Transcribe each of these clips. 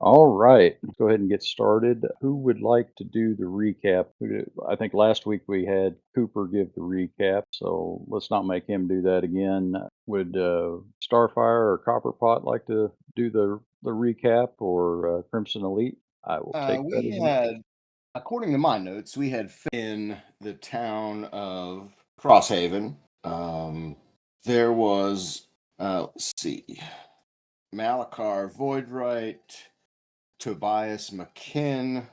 All right, let's go ahead and get started. Who would like to do the recap? I think last week we had Cooper give the recap, so let's not make him do that again. Would Starfire or Copperpot like to do the recap, or Crimson Elite? I will take that We as an. had, according to my notes, we had in the town of Crosshaven. Um, there was, let's see, Malachar Voidwright, Tobias McKinn,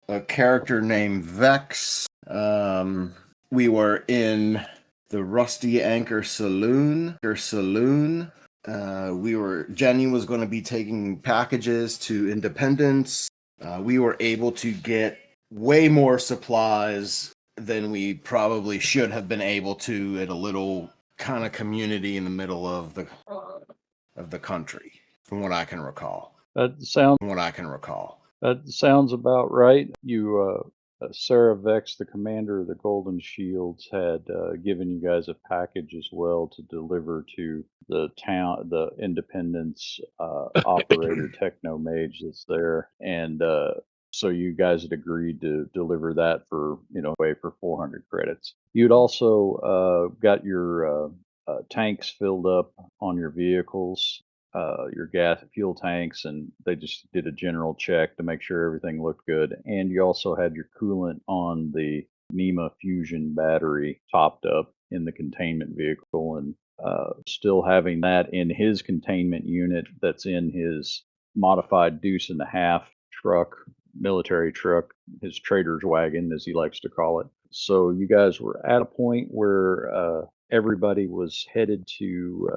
a character named Vex. We were in the Rusty Anchor Saloon. Jenny was going to be taking packages to Independence. We were able to get way more supplies than we probably should have been able to at a little kind of community in the middle of the country, from what I can recall. That sounds From what I can recall. that sounds about right. Sarah Vex, the commander of the Golden Shields, had given you guys a package as well to deliver to the Independence operator Techno Mage that's there, and so you guys had agreed to deliver that for away for 400 credits. You'd also got your tanks filled up on your vehicles, your gas fuel tanks, and they just did a general check to make sure everything looked good. And you also had your coolant on the NEMA fusion battery topped up in the containment vehicle, and still having that in his containment unit that's in his modified deuce and a half truck, military truck, his trader's wagon, as he likes to call it. So you guys were at a point where everybody was headed to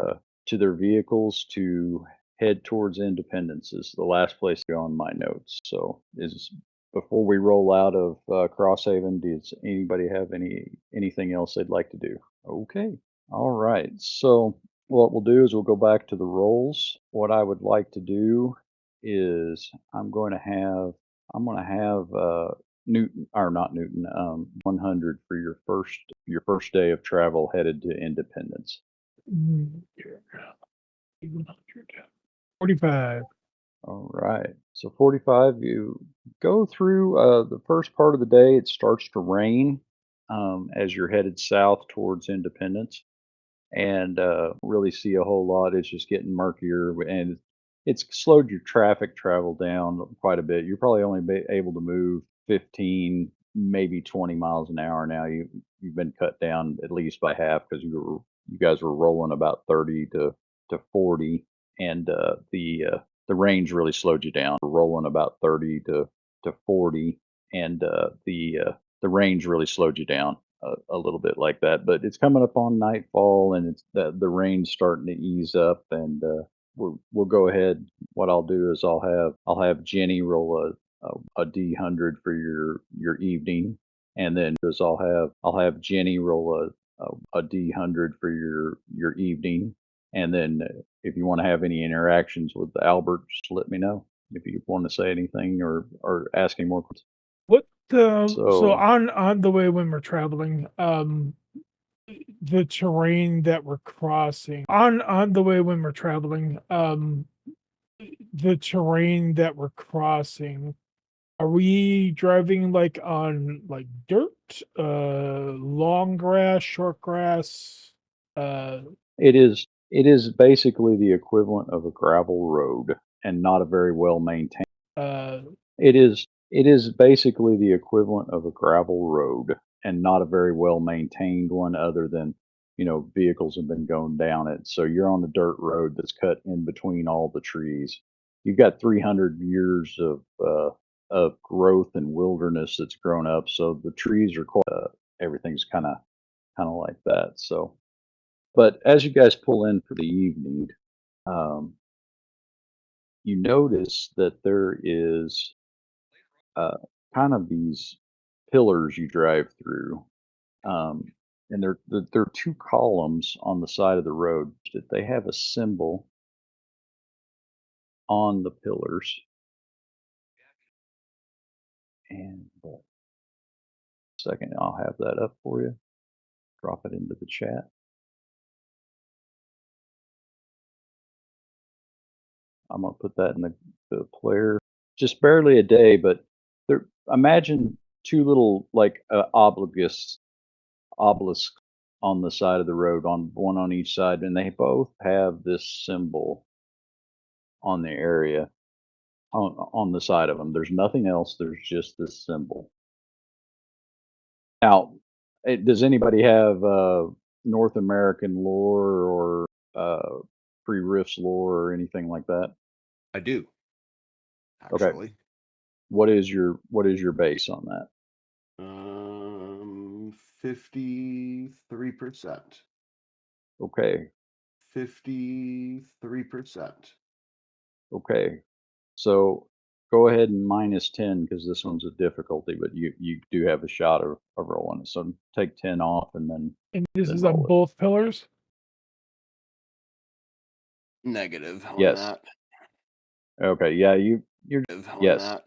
their vehicles to head towards Independence is the last place to go on my notes. So is before we roll out of Crosshaven, does anybody have anything else they'd like to do? Okay. All right. So what we'll do is we'll go back to the rolls. What I would like to do is I'm going to have Newton, or not Newton, 100 for your first day of travel headed to Independence. Yeah, 45. All right. So 45, you go through the first part of the day. It starts to rain as you're headed south towards Independence, and really see a whole lot. It's just getting murkier, and it's slowed your traffic travel down quite a bit. You're probably only able to move 15, maybe 20 miles an hour now. You've been cut down at least by half because you guys were rolling about 30 to 40, and the range really slowed you down. Rolling about 30 to 40, and the range really slowed you down a little bit like that. But it's coming up on nightfall, and it's the rain's starting to ease up, and we'll go ahead. What I'll do is I'll have Jenny roll a D100 for your evening, and then because I'll have Jenny roll a D100 for your evening, and then if you want to have any interactions with Albert, just let me know if you want to say anything or ask any more questions. What so So on the way when we're traveling, the terrain that we're crossing on the way when we're traveling, the terrain that we're crossing, are we driving like on like dirt, long grass, short grass? Uh it is basically the equivalent of a gravel road and not a very well maintained. uh It is basically the equivalent of a gravel road and not a very well maintained one, other than vehicles have been going down it. So you're on a dirt road that's cut in between all the trees. You've got 300 years of growth and wilderness that's grown up. So the trees are quite, everything's kind of like that. So, but as you guys pull in for the evening, um, you notice that there is uh, kind of these pillars you drive through, um, and they're two columns on the side of the road that they have a symbol on the pillars. And second, I'll have that up for you. Drop it into the chat. I'm gonna put that in the player. just barely a day, but there imagine 2 little, like, obelisks on the side of the road, on one on each side, and they both have this symbol on the area, on the side of them. There's nothing else, there's just this symbol. Now, does anybody have, North American lore or, Free Rifts lore or anything like that? I do, Okay. actually. What is your base on that? 53%. Okay. 53%. Okay. So go ahead and minus 10 because this one's a difficulty, but you do have a shot of rolling it. So take 10 off and And this then is on roll it. both pillars? Negative on Yes. that. Okay. Yeah, you're Negative on yes. that.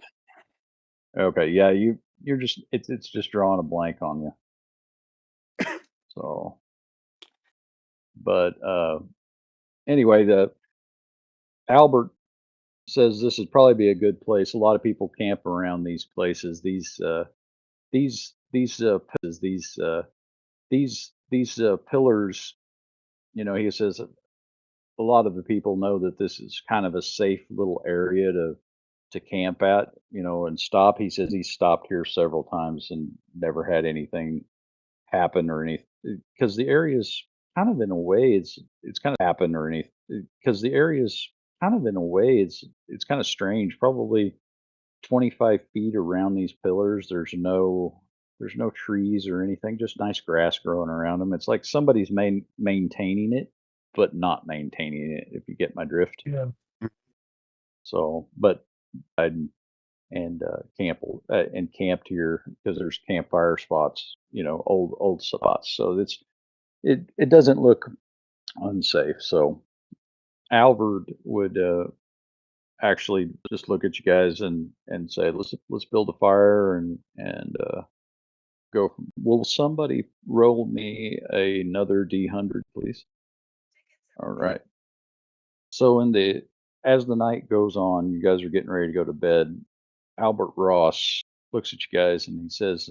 Okay. Yeah, you're just it's just drawing a blank on you. So, but anyway, the Albert says this would probably be a good place. A lot of people camp around these places. These pillars. He says a lot of the people know that this is kind of a safe little area to camp at. And stop. He says he's stopped here several times and never had anything happen or anything because the area's kind of in a way it's kind of happen or anything because the area's kind of in a way it's kind of strange. Probably 25 feet around these pillars. There's no trees or anything, just nice grass growing around them. It's like somebody's maintaining it, but not maintaining it, if you get my drift. Yeah. So, but I and camped here because there's campfire spots, old spots. So it doesn't look unsafe. So Albert would actually just look at you guys and say, let's build a fire and go. Will somebody roll me another D100, please? All right. So as the night goes on, you guys are getting ready to go to bed. Albert Ross looks at you guys and he says,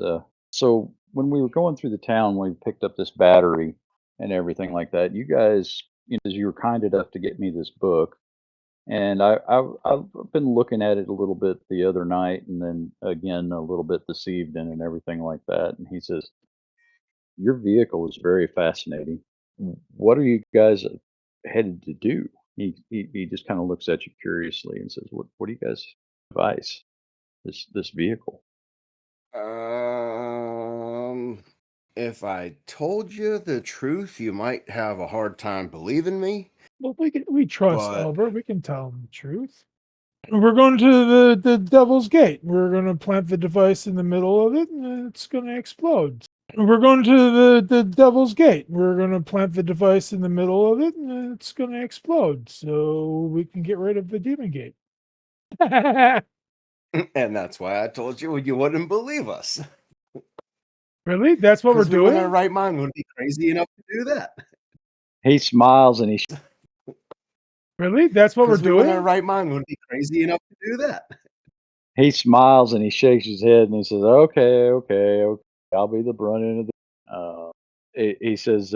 "So when we were going through the town, we picked up this battery and everything like that. You guys, you were kind enough to get me this book, and I've been looking at it a little bit the other night, and then again a little bit this evening, and everything like that." And he says, "Your vehicle is very fascinating. What are you guys headed to do?" He just kind of looks at you curiously and says, "What do you guys advise this vehicle?" Um, if I told you the truth, you might have a hard time believing me, Well, we trust but Albert. We can tell him the truth. We're going to the Devil's Gate. We're going to plant the device in the middle of it, and it's going to explode. We're going to the Devil's Gate. We're going to plant the device in the middle of it, and it's going to explode. So we can get rid of the Demon Gate. and that's why I told you wouldn't believe us. Really? That's what we're Because we in our doing? right mind would be crazy enough to do that. He smiles and Really? That's what we're Because we in our doing? right mind would be crazy enough to do that. he shakes his head and he says, "Okay, okay, okay. I'll be the brunt end of the." He says,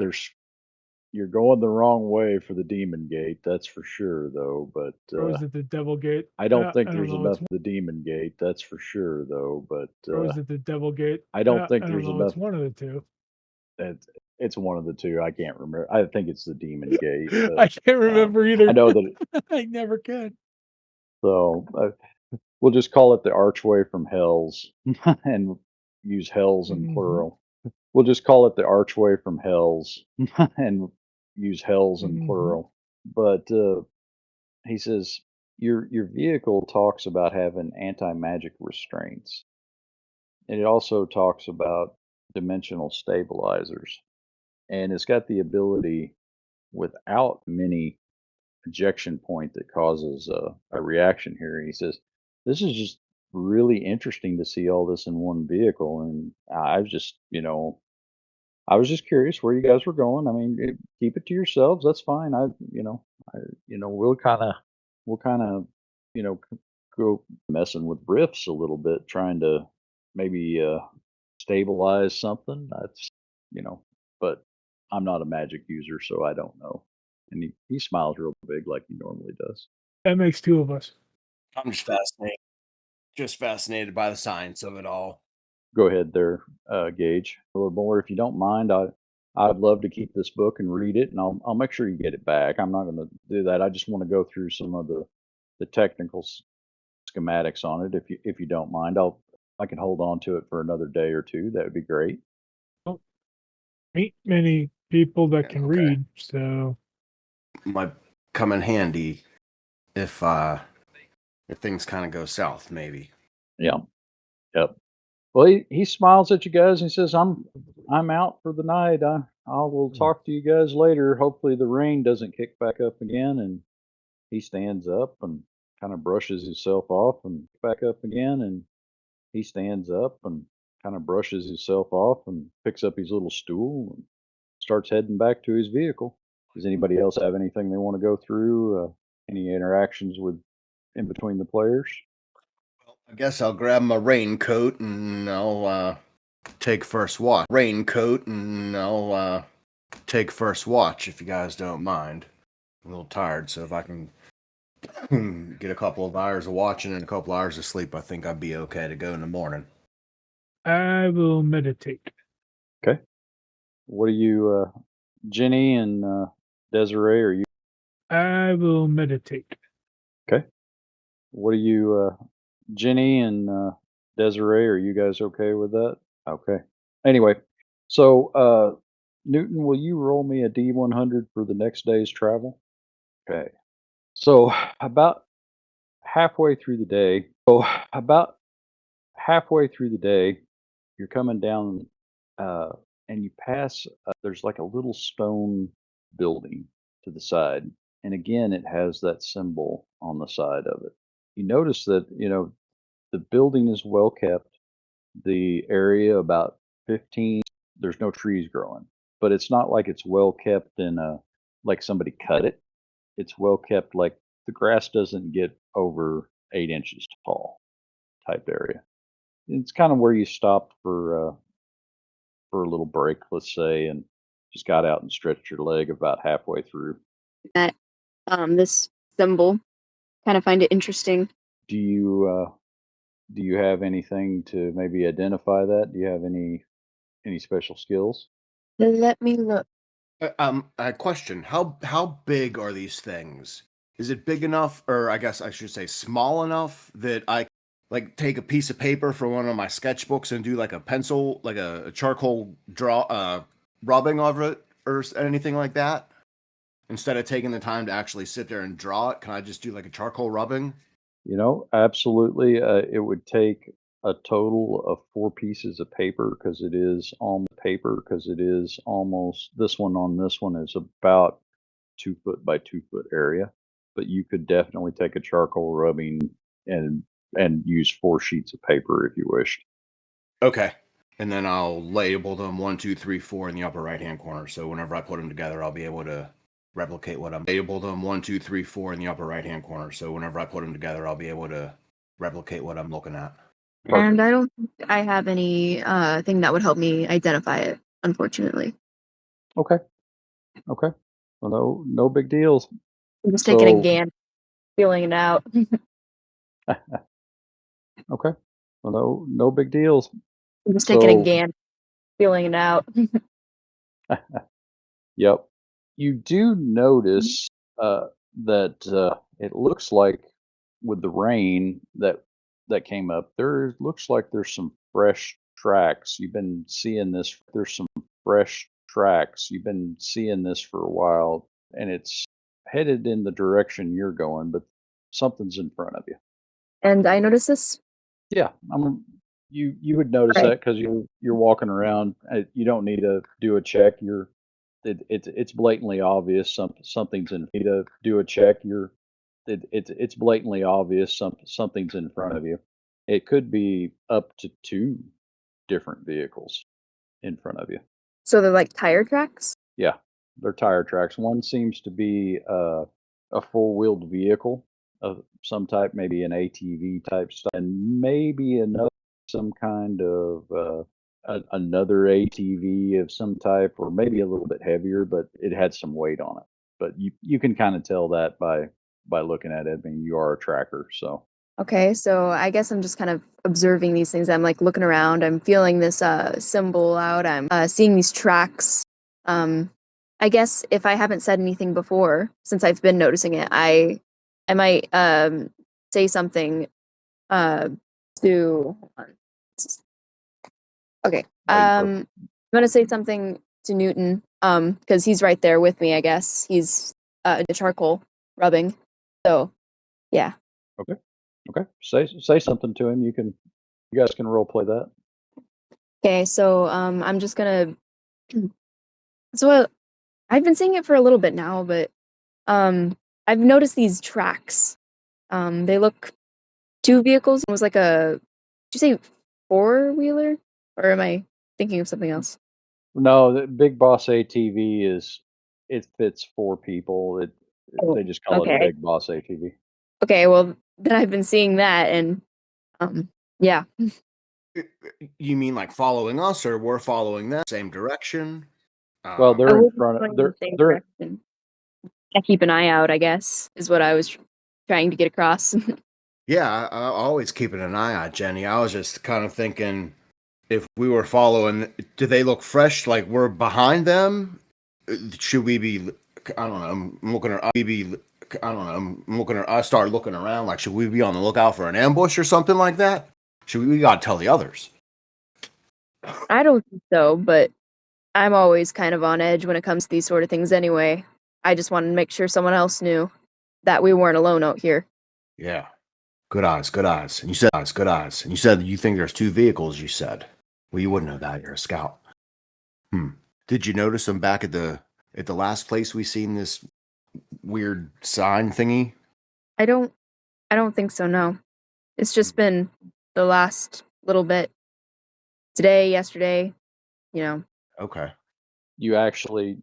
"You're going the wrong way for the Demon Gate, that's for sure, though. But Or is it the Devil Gate? I don't I think don't there's know. enough of the Demon Gate, that's for sure, though. But Or is it the Devil Gate? I don't think I don't there's know. It's enough." one of the two. It's one of the two. I can't remember. I think it's the Demon Gate, I but can't remember I either. know that. I never can. So we'll just call it the Archway from Hell's and use Hell's in Mhm, plural. We'll just call it the Archway from Hell's and use Hell's in mhm. plural. But he says your vehicle talks about having anti-magic restraints, and it also talks about dimensional stabilizers, and it's got the ability without many ejection point that causes a reaction here. He says, "This is just really interesting to see all this in one vehicle." And I was just curious where you guys were going. I mean, keep it to yourselves. That's fine. I, you know, we'll kind of, you know, go messing with riffs a little bit, trying to maybe stabilize something. That's, you know, but I'm not a magic user, so I don't know. And he smiles real big like he normally does. That makes two of us. I'm just fascinated by the science of it all. Go ahead there, Gage. A little more, if you don't mind. I'd love to keep this book and read it, and I'll make sure you get it back. I'm not going to do that. I just want to go through some of the technical schematics on it. If you don't mind, I can hold on to it for another day or two. That would be great. Ain't many people that can Okay. read, so Might come in handy if things kind of go south, maybe. Yeah. Yep. Well, he smiles at you guys and he says, I'm out for the night. I will talk to you guys later. Hopefully the rain doesn't kick back up again." And he stands up and kind of brushes himself off and back up again. And he stands up and kind of brushes himself off and picks up his little stool and starts heading back to his vehicle. Does anybody else have anything they want to go through? Any interactions with in between the players? I guess I'll grab my raincoat and I'll take first watch. Raincoat and I'll take first watch if you guys don't mind. I'm a little tired, so if I can get a couple of hours of watching and a couple hours of sleep, I think I'd be okay to go in the morning. I will meditate. Okay. What are you, Jenny and Desiree? Are you I will meditate. okay? What are you, Jenny and Desiree? Are you guys okay with that? Okay. Anyway, so Newton, will you roll me a D100 for the next day's travel? Okay. So about halfway through the day. About halfway through the day, you're coming down, uh, and you pass. There's like a little stone building to the side, and again, it has that symbol on the side of it. You notice that the building is well kept. The area about 15. There's no trees growing, but it's not like it's well kept in a like somebody cut it. It's well kept, like the grass doesn't get over 8 inches tall type area. It's kind of where you stopped for a little break, let's say, and just got out and stretched your leg about halfway through. That this symbol. Kind of find it interesting. Do you have anything to maybe identify that? Do you have any special skills? Let me look. A question: how big are these things? Is it big enough, or I guess I should say small enough that I like take a piece of paper from one of my sketchbooks and do like a pencil, like a charcoal rubbing of it, or anything like that? Instead of taking the time to actually sit there and draw it, can I just do like a charcoal rubbing? Absolutely. It would take a total of 4 pieces of paper because it is almost this one on this one is about 2 foot by 2 foot area. But you could definitely take a charcoal rubbing and use 4 sheets of paper if you wished. Okay. And then I'll label them 1, 2, 3, 4 in the upper right hand corner. So whenever I put them together, I'll be able to replicate what I'm label them 1, 2, 3, 4 in the upper right hand corner. So whenever I put them together, I'll be able to replicate what I'm looking at. Perfect. And I don't think I have any thing that would help me identify it, unfortunately. Okay. Okay. Well, no big deals. I'm just taking a So gan, feeling it out. okay. Well, no big deals. I'm just taking a So gan, feeling it out. yep. You do notice that it looks like with the rain that came up, there looks like there's some fresh tracks. You've been seeing this. There's some fresh tracks. You've been seeing this for a while, and it's headed in the direction you're going, but something's in front of you. And I noticed this. Yeah, you would notice Right. that because you're walking around. You don't need to do a check. It's blatantly obvious something's in. Need to do a check. It's blatantly obvious something's in front of you. It could be up to 2 different vehicles in front of you. So they're like tire tracks. Yeah, they're tire tracks. One seems to be a four-wheeled vehicle, of some type, maybe an ATV type stuff, and maybe some kind of another ATV of some type, or maybe a little bit heavier, but it had some weight on it. But you can kind of tell that by looking at it. I mean, you are a tracker, so Okay, so I guess I'm just kind of observing these things. I'm like looking around. I'm feeling this symbol out. I'm seeing these tracks. Um, I guess if I haven't said anything before, since I've been noticing it, I might say something uh to hold on. Okay. no, you go. I'm gonna say something to Newton, because he's right there with me, I guess. He's the charcoal rubbing. So yeah. Okay, okay. Say something to him. You guys can role play that. Okay, so I'm just gonna so I've been seeing it for a little bit now, but I've noticed these tracks. They look two vehicles. It was like did you say four-wheeler? Or am I thinking of something else? No, the Big Boss ATV it fits 4 people. Oh, They just call it a okay. Big Boss ATV. Okay, well then I've been seeing that and yeah. You mean like following us, or we're following them same direction? Well, Um, I they're in will be front of going in the same they're direction. I keep an eye out, I guess, is what I was trying to get across. yeah, I always keeping an eye out, Jenny. I was just kind of thinking if we were following, do they look fresh? Like we're behind them? Should we be? I don't know. I'm looking at. I don't know. I'm looking at. I start looking around. Like, should we be on the lookout for an ambush or something like that? Should we gotta tell the others? I don't think so, but I'm always kind of on edge when it comes to these sort of things anyway. I just wanted to make sure someone else knew that we weren't alone out here. Yeah. Good eyes. Good eyes. And you said eyes. Good eyes. And you said you think there's 2 vehicles. You said. Well, you wouldn't know that. You're a scout. Did you notice them back at the last place we seen this weird sign thingy? I don't I don't think so, no. It's just been the last little bit. Today, yesterday, you know. Okay. you actually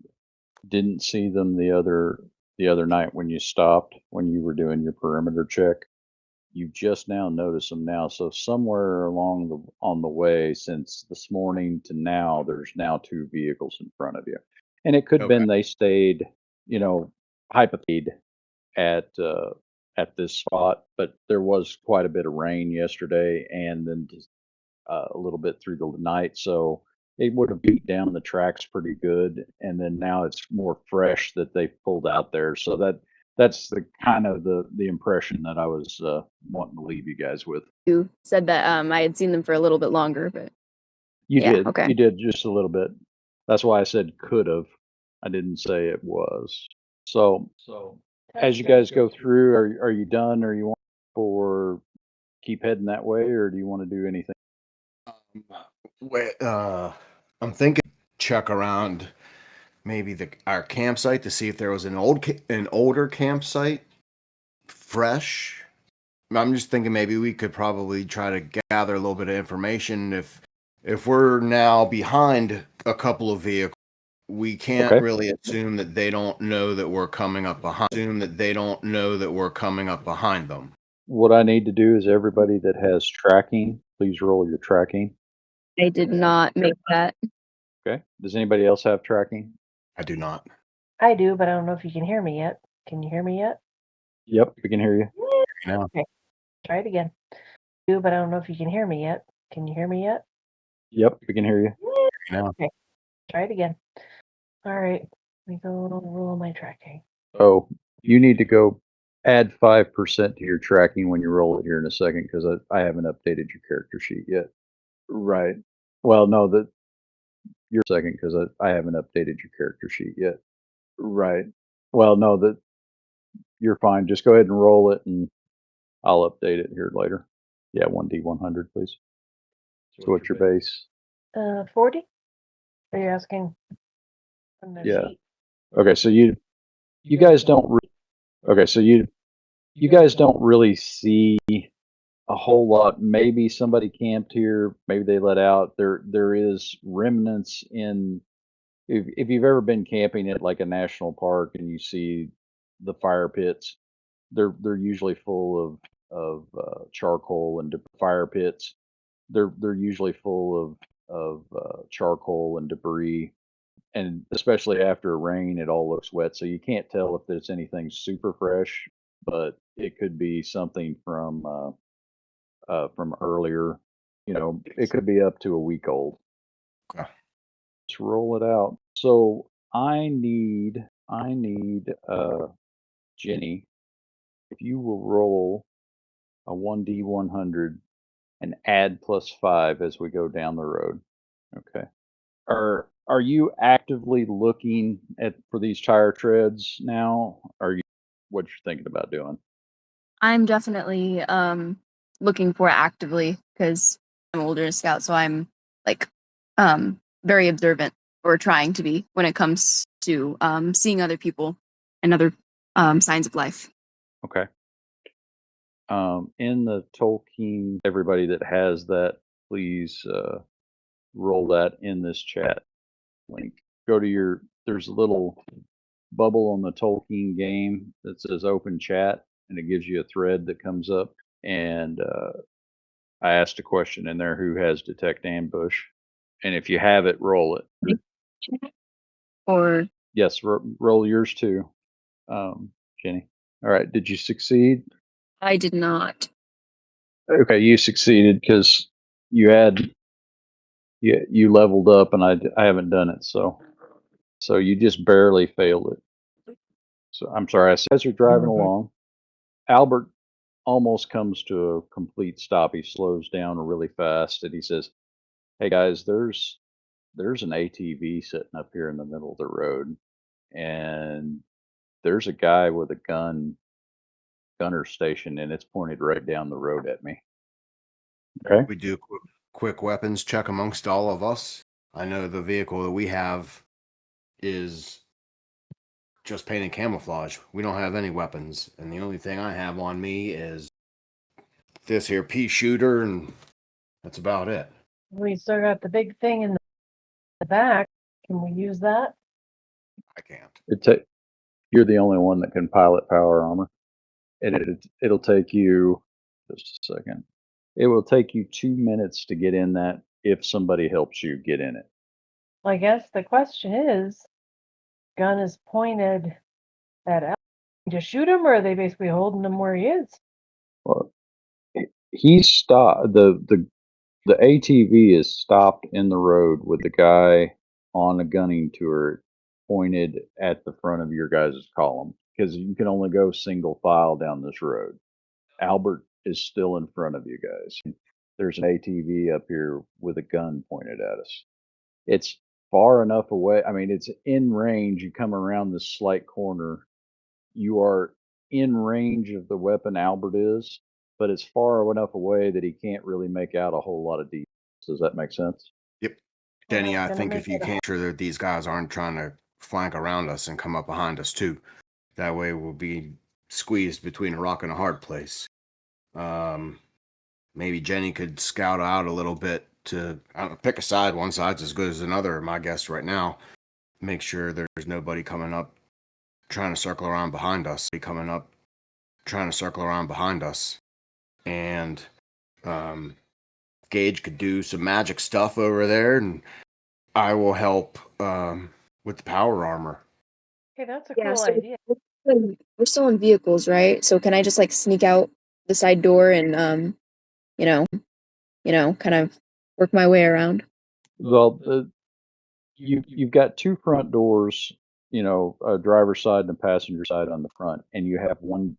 didn't see them the other night when you stopped, when you were doing your perimeter check. You just now notice them now. So somewhere along on the way since this morning to now, there's now 2 vehicles in front of you. And it could have Okay. been they stayed, you know, hypothetical at at this spot, but there was quite a bit of rain yesterday and then just, a little bit through the night, so it would have beat down the tracks pretty good. And then now it's more fresh that they pulled out there. So that's the kind of the impression that I was wanting to leave you guys with. You said that I had seen them for a little bit longer, but You yeah, did, okay. you did just a little bit. That's why I said could have. I didn't say it was. So as you guys go through, are you done, or you want or keep heading that way, or do you want to do anything? Wait, I'm thinking check around maybe our campsite to see if there was an older campsite, fresh. I'm just thinking maybe we could probably try to gather a little bit of information. If we're now behind a couple of vehicles, we can't Okay. really assume that they don't know that we're coming up behind. Assume that they don't know that we're coming up behind them. What I need to do is everybody that has tracking, please roll your tracking. I did not make that. Okay. Does anybody else have tracking? I do not. I do, but I don't know if you can hear me yet. Can you hear me yet? Yep, we can hear you. No. Okay, try it again. Do, but I don't know if you can hear me yet. Can you hear me yet? Yep, we can hear you. No. Okay, try it again. All right, let me go roll my tracking. Oh, you need to go add 5% to your tracking when you roll it here in a second because I haven't updated your character sheet yet. Right. Well, no, that you're second because I haven't updated your character sheet yet. Right. Well, no, that you're fine. Just go ahead and roll it and I'll update it here later. Yeah, 1D100, please. So what's your base? 40? Are you asking on the Yeah. sheet? Okay, so you guys don't okay, so you guys don't really see a whole lot. Maybe somebody camped here, maybe they let out. There is remnants in if you've ever been camping at like a national park and you see the fire pits, they're usually full of charcoal and fire pits. They're usually full of charcoal and debris, and especially after a rain, it all looks wet, so you can't tell if there's anything super fresh, but it could be something from earlier. You know, it could be up to a week old. Okay. Let's roll it out. So I need Jenny, if you will roll a 1d100 and add +5 as we go down the road. Okay. Are you actively looking at for these tire treads now? Are you what you're thinking about doing? I'm definitely looking for actively because I'm older in scout, so I'm like very observant or trying to be when it comes to seeing other people and other signs of life. Okay. In the Tolkien, everybody that has that, please roll that in this chat link. Go to there's a little bubble on the Tolkien game that says open chat, and it gives you a thread that comes up. And I asked a question in there, who has detect ambush? And if you have it, roll it. Or Yes, roll yours too, Jenny. All right. Did you succeed? I did not. Okay, you succeeded because you had you leveled up, and I haven't done it, so you just barely failed it. So I'm sorry. As you're driving Okay. along, Albert almost comes to a complete stop. He slows down really fast, and he says, "Hey guys, there's an ATV sitting up here in the middle of the road, and there's a guy with a gunner station, and it's pointed right down the road at me." Okay. We do a quick weapons check amongst all of us. I know the vehicle that we have is just painted camouflage. We don't have any weapons, and the only thing I have on me is this here pea shooter, and that's about it. We still got the big thing in the back. Can we use that? I can't. You're the only one that can pilot power armor, and it'll take you just a second. It will take you 2 minutes to get in that if somebody helps you get in it. Well, I guess the question is, gun is pointed at Al to shoot him, or are they basically holding him where he is? Well, he's stopped. The ATV is stopped in the road with the guy on a gunning turret pointed at the front of your guys' column, because you can only go single file down this road. Albert is still in front of you guys. There's an ATV up here with a gun pointed at us. It's far enough away. I mean, it's in range. You come around this slight corner, you are in range of the weapon Albert is, but it's far enough away that he can't really make out a whole lot of details. Does that make sense? Yep. Well, Denny, that's I gonna think make if you it a- can't, sure that these guys aren't trying to flank around us and come up behind us too. That way we'll be squeezed between a rock and a hard place. Maybe Jenny could scout out a little bit to I don't know, pick a side. One side's as good as another, my guess right now. Make sure there's nobody coming up trying to circle around behind us. Coming up trying to circle around behind us. And Gage could do some magic stuff over there, and I will help with the power armor. Okay, that's a Yeah, cool so idea. we're still in vehicles, right? So can I just like sneak out the side door and you know, kind of work my way around? Well, you've got two front doors, a driver's side and a passenger side on the front, and you have one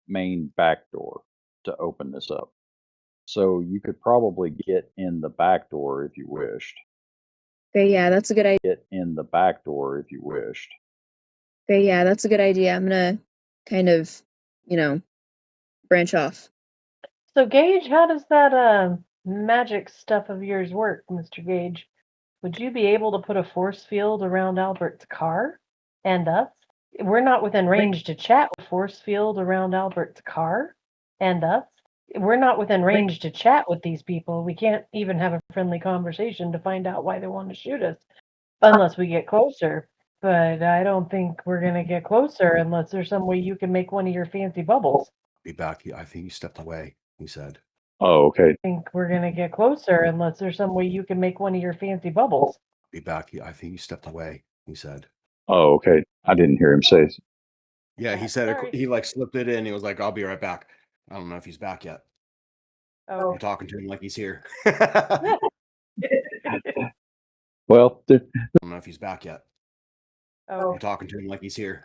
main back door to open this up. So you could probably get in the back door if you wished. Okay, yeah, that's a good idea. Get in the back door if you wished. Okay, yeah, that's a good idea. I'm gonna kind of, you know, branch off. So, Gage, how does that magic stuff of yours work, Mr. Gage? Would you be able to put a force field around Albert's car and us? We're not within range to chat with force field around Albert's car and us. We're not within range to chat with these people. We can't even have a friendly conversation to find out why they want to shoot us unless we get closer. but I don't think we're gonna get closer unless there's some way you can make one of your fancy bubbles. Be back. I think he stepped away. He said. Oh, okay. I think we're gonna get closer unless there's some way you can make one of your fancy bubbles. Be back. I think he stepped away. He said. Oh, okay. I didn't hear him say. Yeah, he said Sorry. he like slipped it in. He was like, "I'll be right back." I don't know if he's back yet. Oh. I'm talking to him like he's here. Well, I don't know if he's back yet. Oh. I'm talking to him like he's here.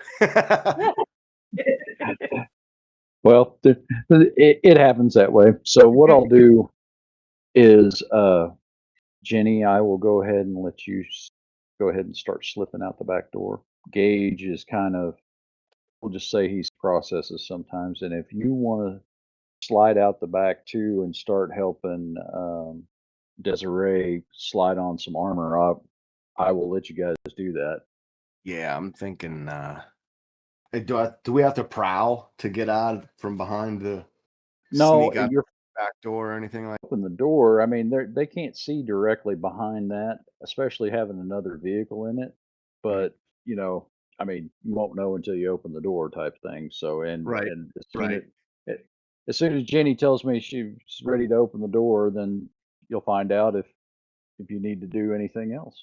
well, it happens that way. So what I'll do is, Jenny, I will go ahead and let you go ahead and start slipping out the back door. Gage is kind of, we'll just say he's processes sometimes, and if you want to slide out the back too and start helping Desiree slide on some armor up, I will let you guys do that. Yeah, I'm thinking. Do we have to prowl to get out from behind the No, sneak out you're back door or anything like? open the door. I mean, they can't see directly behind that, especially having another vehicle in it. But you know, I mean, you won't know until you open the door, type thing. So, Right, and right. as soon as Jenny tells me she's ready to open the door, then you'll find out if you need to do anything else.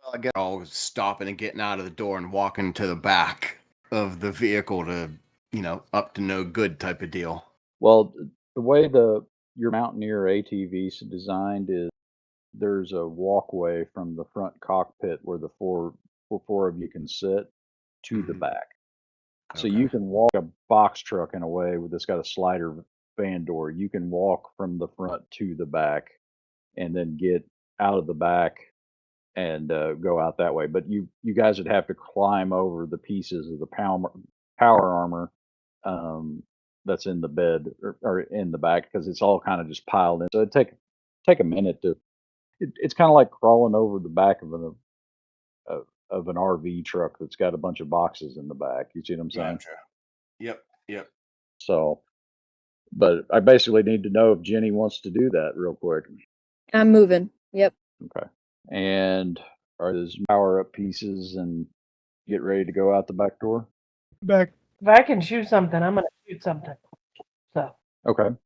Well, I guess I'll stopping and getting out of the door and walking to the back of the vehicle to, up to no good type of deal. Well, the way your Mountaineer ATV is designed is there's a walkway from the front cockpit where the four of you can sit to the Mhm. back. So Okay. you can walk a box truck in a way that's got a slider van door. You can walk from the front to the back and then get out of the back and go out that way. But you guys would have to climb over the pieces of the power armor that's in the bed or in the back because it's all kind of just piled in. So it take a minute to. It's kind of like crawling over the back of an RV truck that's got a bunch of boxes in the back. You see what I'm saying? Gotcha. Yep. Yep. So, but I basically need to know if Jenny wants to do that real quick. I'm moving. Yep. Okay. And are those power up pieces and get ready to go out the back door? Back. If I can shoot something, I'm gonna shoot something. So Okay.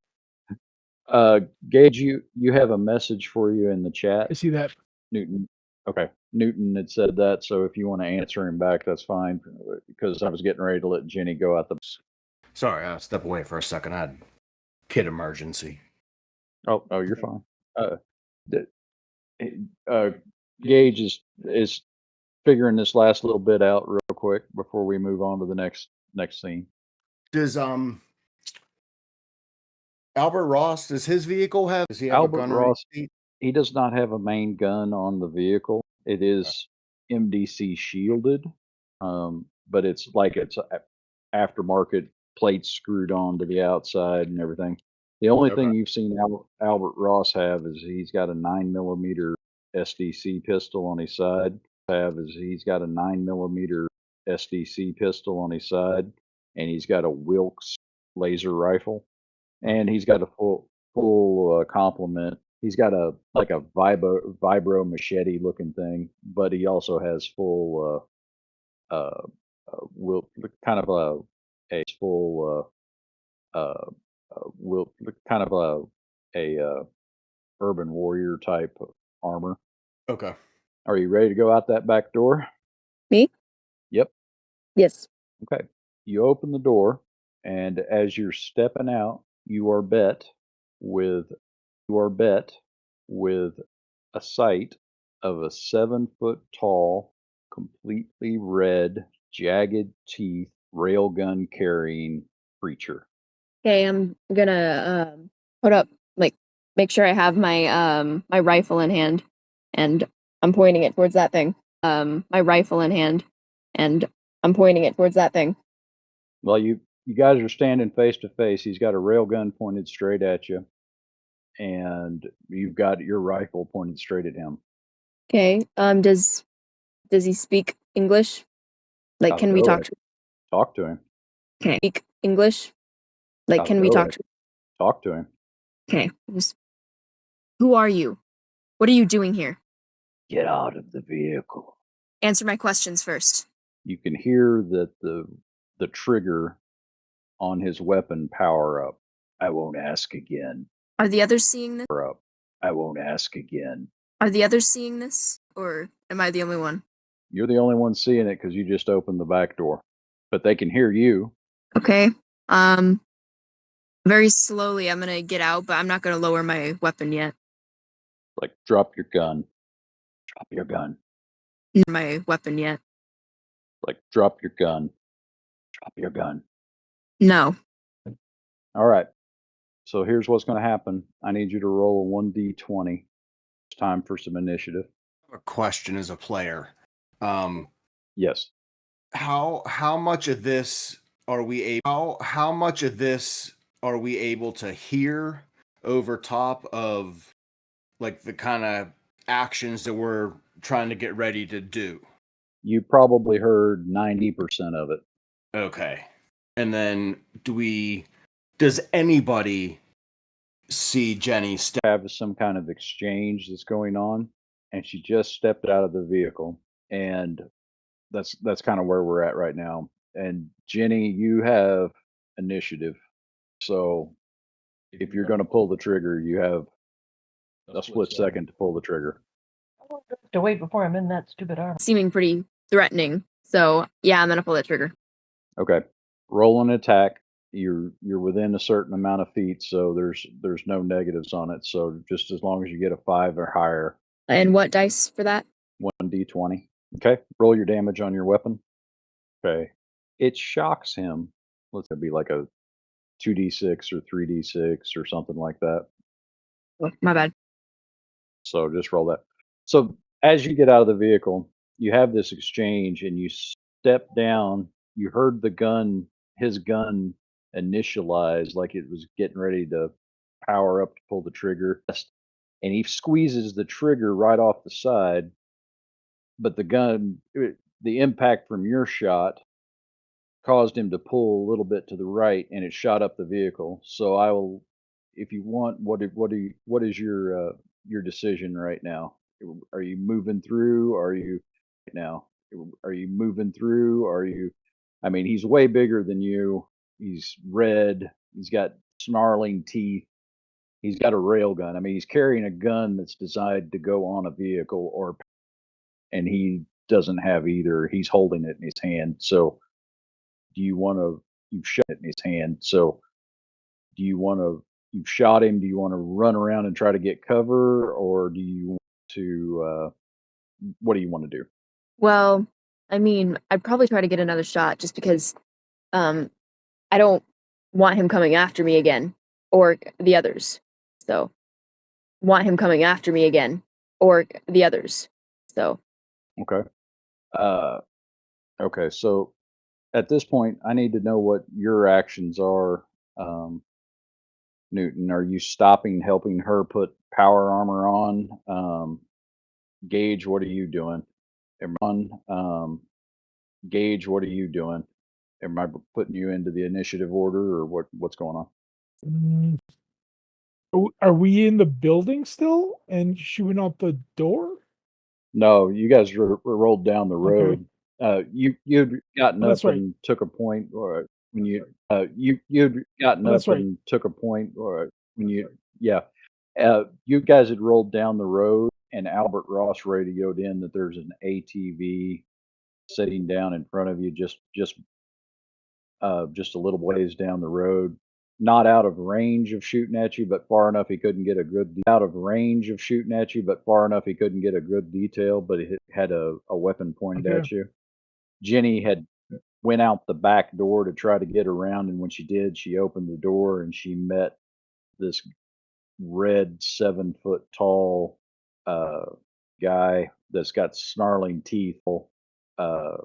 Gage, you have a message for you in the chat. I see that. Newton. Okay. Newton had said that, so if you want to answer him back, that's fine. Because I was getting ready to let Jenny go out the. Sorry, I'll step away for a second. I had kid emergency. Oh, you're fine. The- Gage is figuring this last little bit out real quick before we move on to the next scene. Does Albert Ross, does his vehicle have? Does he have Albert a gunnery Ross, seat? he does not have a main gun on the vehicle. It is MDC shielded, but it's like it's aftermarket plates screwed on to the outside and everything. The only thing you've seen Albert Ross have is he's got a 9mm SDC pistol on his side. He's got a 9mm SDC pistol on his side, and he's got a Wilkes laser rifle, and he's got a full complement. He's got a like a vibro machete looking thing, but he also has full will kind of a full will kind of a urban warrior type armor. Okay. Are you ready to go out that back door? Me? Yep. Yes. Okay. You open the door, and as you're stepping out, you are bet with a sight of a 7 foot tall, completely red, jagged teeth, railgun carrying creature. Okay, I'm gonna put up make sure I have my rifle in hand, and I'm pointing it towards that thing. My rifle in hand, and I'm pointing it towards that thing. Well, you guys are standing face to face. He's got a railgun pointed straight at you, and you've got your rifle pointed straight at him. Okay. Does he speak English? Like, I'll can we go talk ahead. to? Talk to him. Can I speak English? Like, I'll can we go talk ahead. to? Talk to him. Okay. Who are you? What are you doing here? Get out of the vehicle. Answer my questions first. You can hear that the trigger on his weapon power up. I won't ask again. Are the others seeing this? Power up. I won't ask again. Are the others seeing this? Or am I the only one? You're the only one seeing it because you just opened the back door. But they can hear you. Okay. Very slowly I'm gonna get out, but I'm not gonna lower my weapon yet. Like, drop your gun. Drop your gun. My weapon yet. Like, drop your gun. Drop your gun. No. All right. So here's what's going to happen. I need you to roll a 1d20. It's time for some initiative. A question as a player. Yes. How much of this are we able how much of this are we able to hear over top of like the kind of actions that we're trying to get ready to do? You probably heard 90% of it. Okay. And then does anybody see Jenny Have some kind of exchange that's going on, and she just stepped out of the vehicle, and that's kind of where we're at right now. And Jenny, you have initiative. So if you're going to pull the trigger, you have a split second to pull the trigger. How long do I have to wait before I'm in that stupid armor? Seeming pretty threatening. So yeah, I'm gonna pull the trigger. Okay. Roll an attack. You're within a certain amount of feet, so there's no negatives on it. So just as long as you get a 5 or higher, And what dice for that? 1d20. Okay. Roll your damage on your weapon. Okay. It shocks him. Let's be like a 2d6 or 3d6 or something like that. Oh, my bad. So just roll that. So as you get out of the vehicle, you have this exchange and you step down. You heard his gun initialize like it was getting ready to power up to pull the trigger. And he squeezes the trigger right off the side. But the impact from your shot caused him to pull a little bit to the right and it shot up the vehicle. So I will, if you want, what is your decision right now? Are you moving through? Are you right now? Are you moving through? Are you? I mean, he's way bigger than you. He's red. He's got snarling teeth. He's got a rail gun. I mean, he's carrying a gun that's designed to go on a vehicle and he doesn't have either. He's holding it in his hand. So do you want to? You've shot it in his hand. So do you want to? You've shot him. Do you want to run around and try to get cover, or do you want to? What do you want to do? Well, I mean, I'd probably try to get another shot just because I don't want him coming after me again or the others. So want him coming after me again or the others. So Okay. Okay. So at this point, I need to know what your actions are, Newton. Are you stopping, helping her put power armor on? Gage, what are you doing? Gage, what are you doing? Am I putting you into the initiative order, or what's going on? Mm, are we in the building still and she went out the door? No, you guys rolled down the Okay. road. You'd gotten Oh, that's up right. and took a point, or when you'd gotten Oh, that's up right. and took a point, or when you yeah, you guys had rolled down the road, and Albert Ross radioed in that there's an ATV sitting down in front of you, just a little ways down the road, not out of range of shooting at you, but far enough he couldn't get a good out of range of shooting at you, but far enough he couldn't get a good detail, but it had a weapon pointed Okay. at you. Jenny had went out the back door to try to get around, and when she did, she opened the door and she met this red 7 foot tall guy that's got snarling teeth. Uh,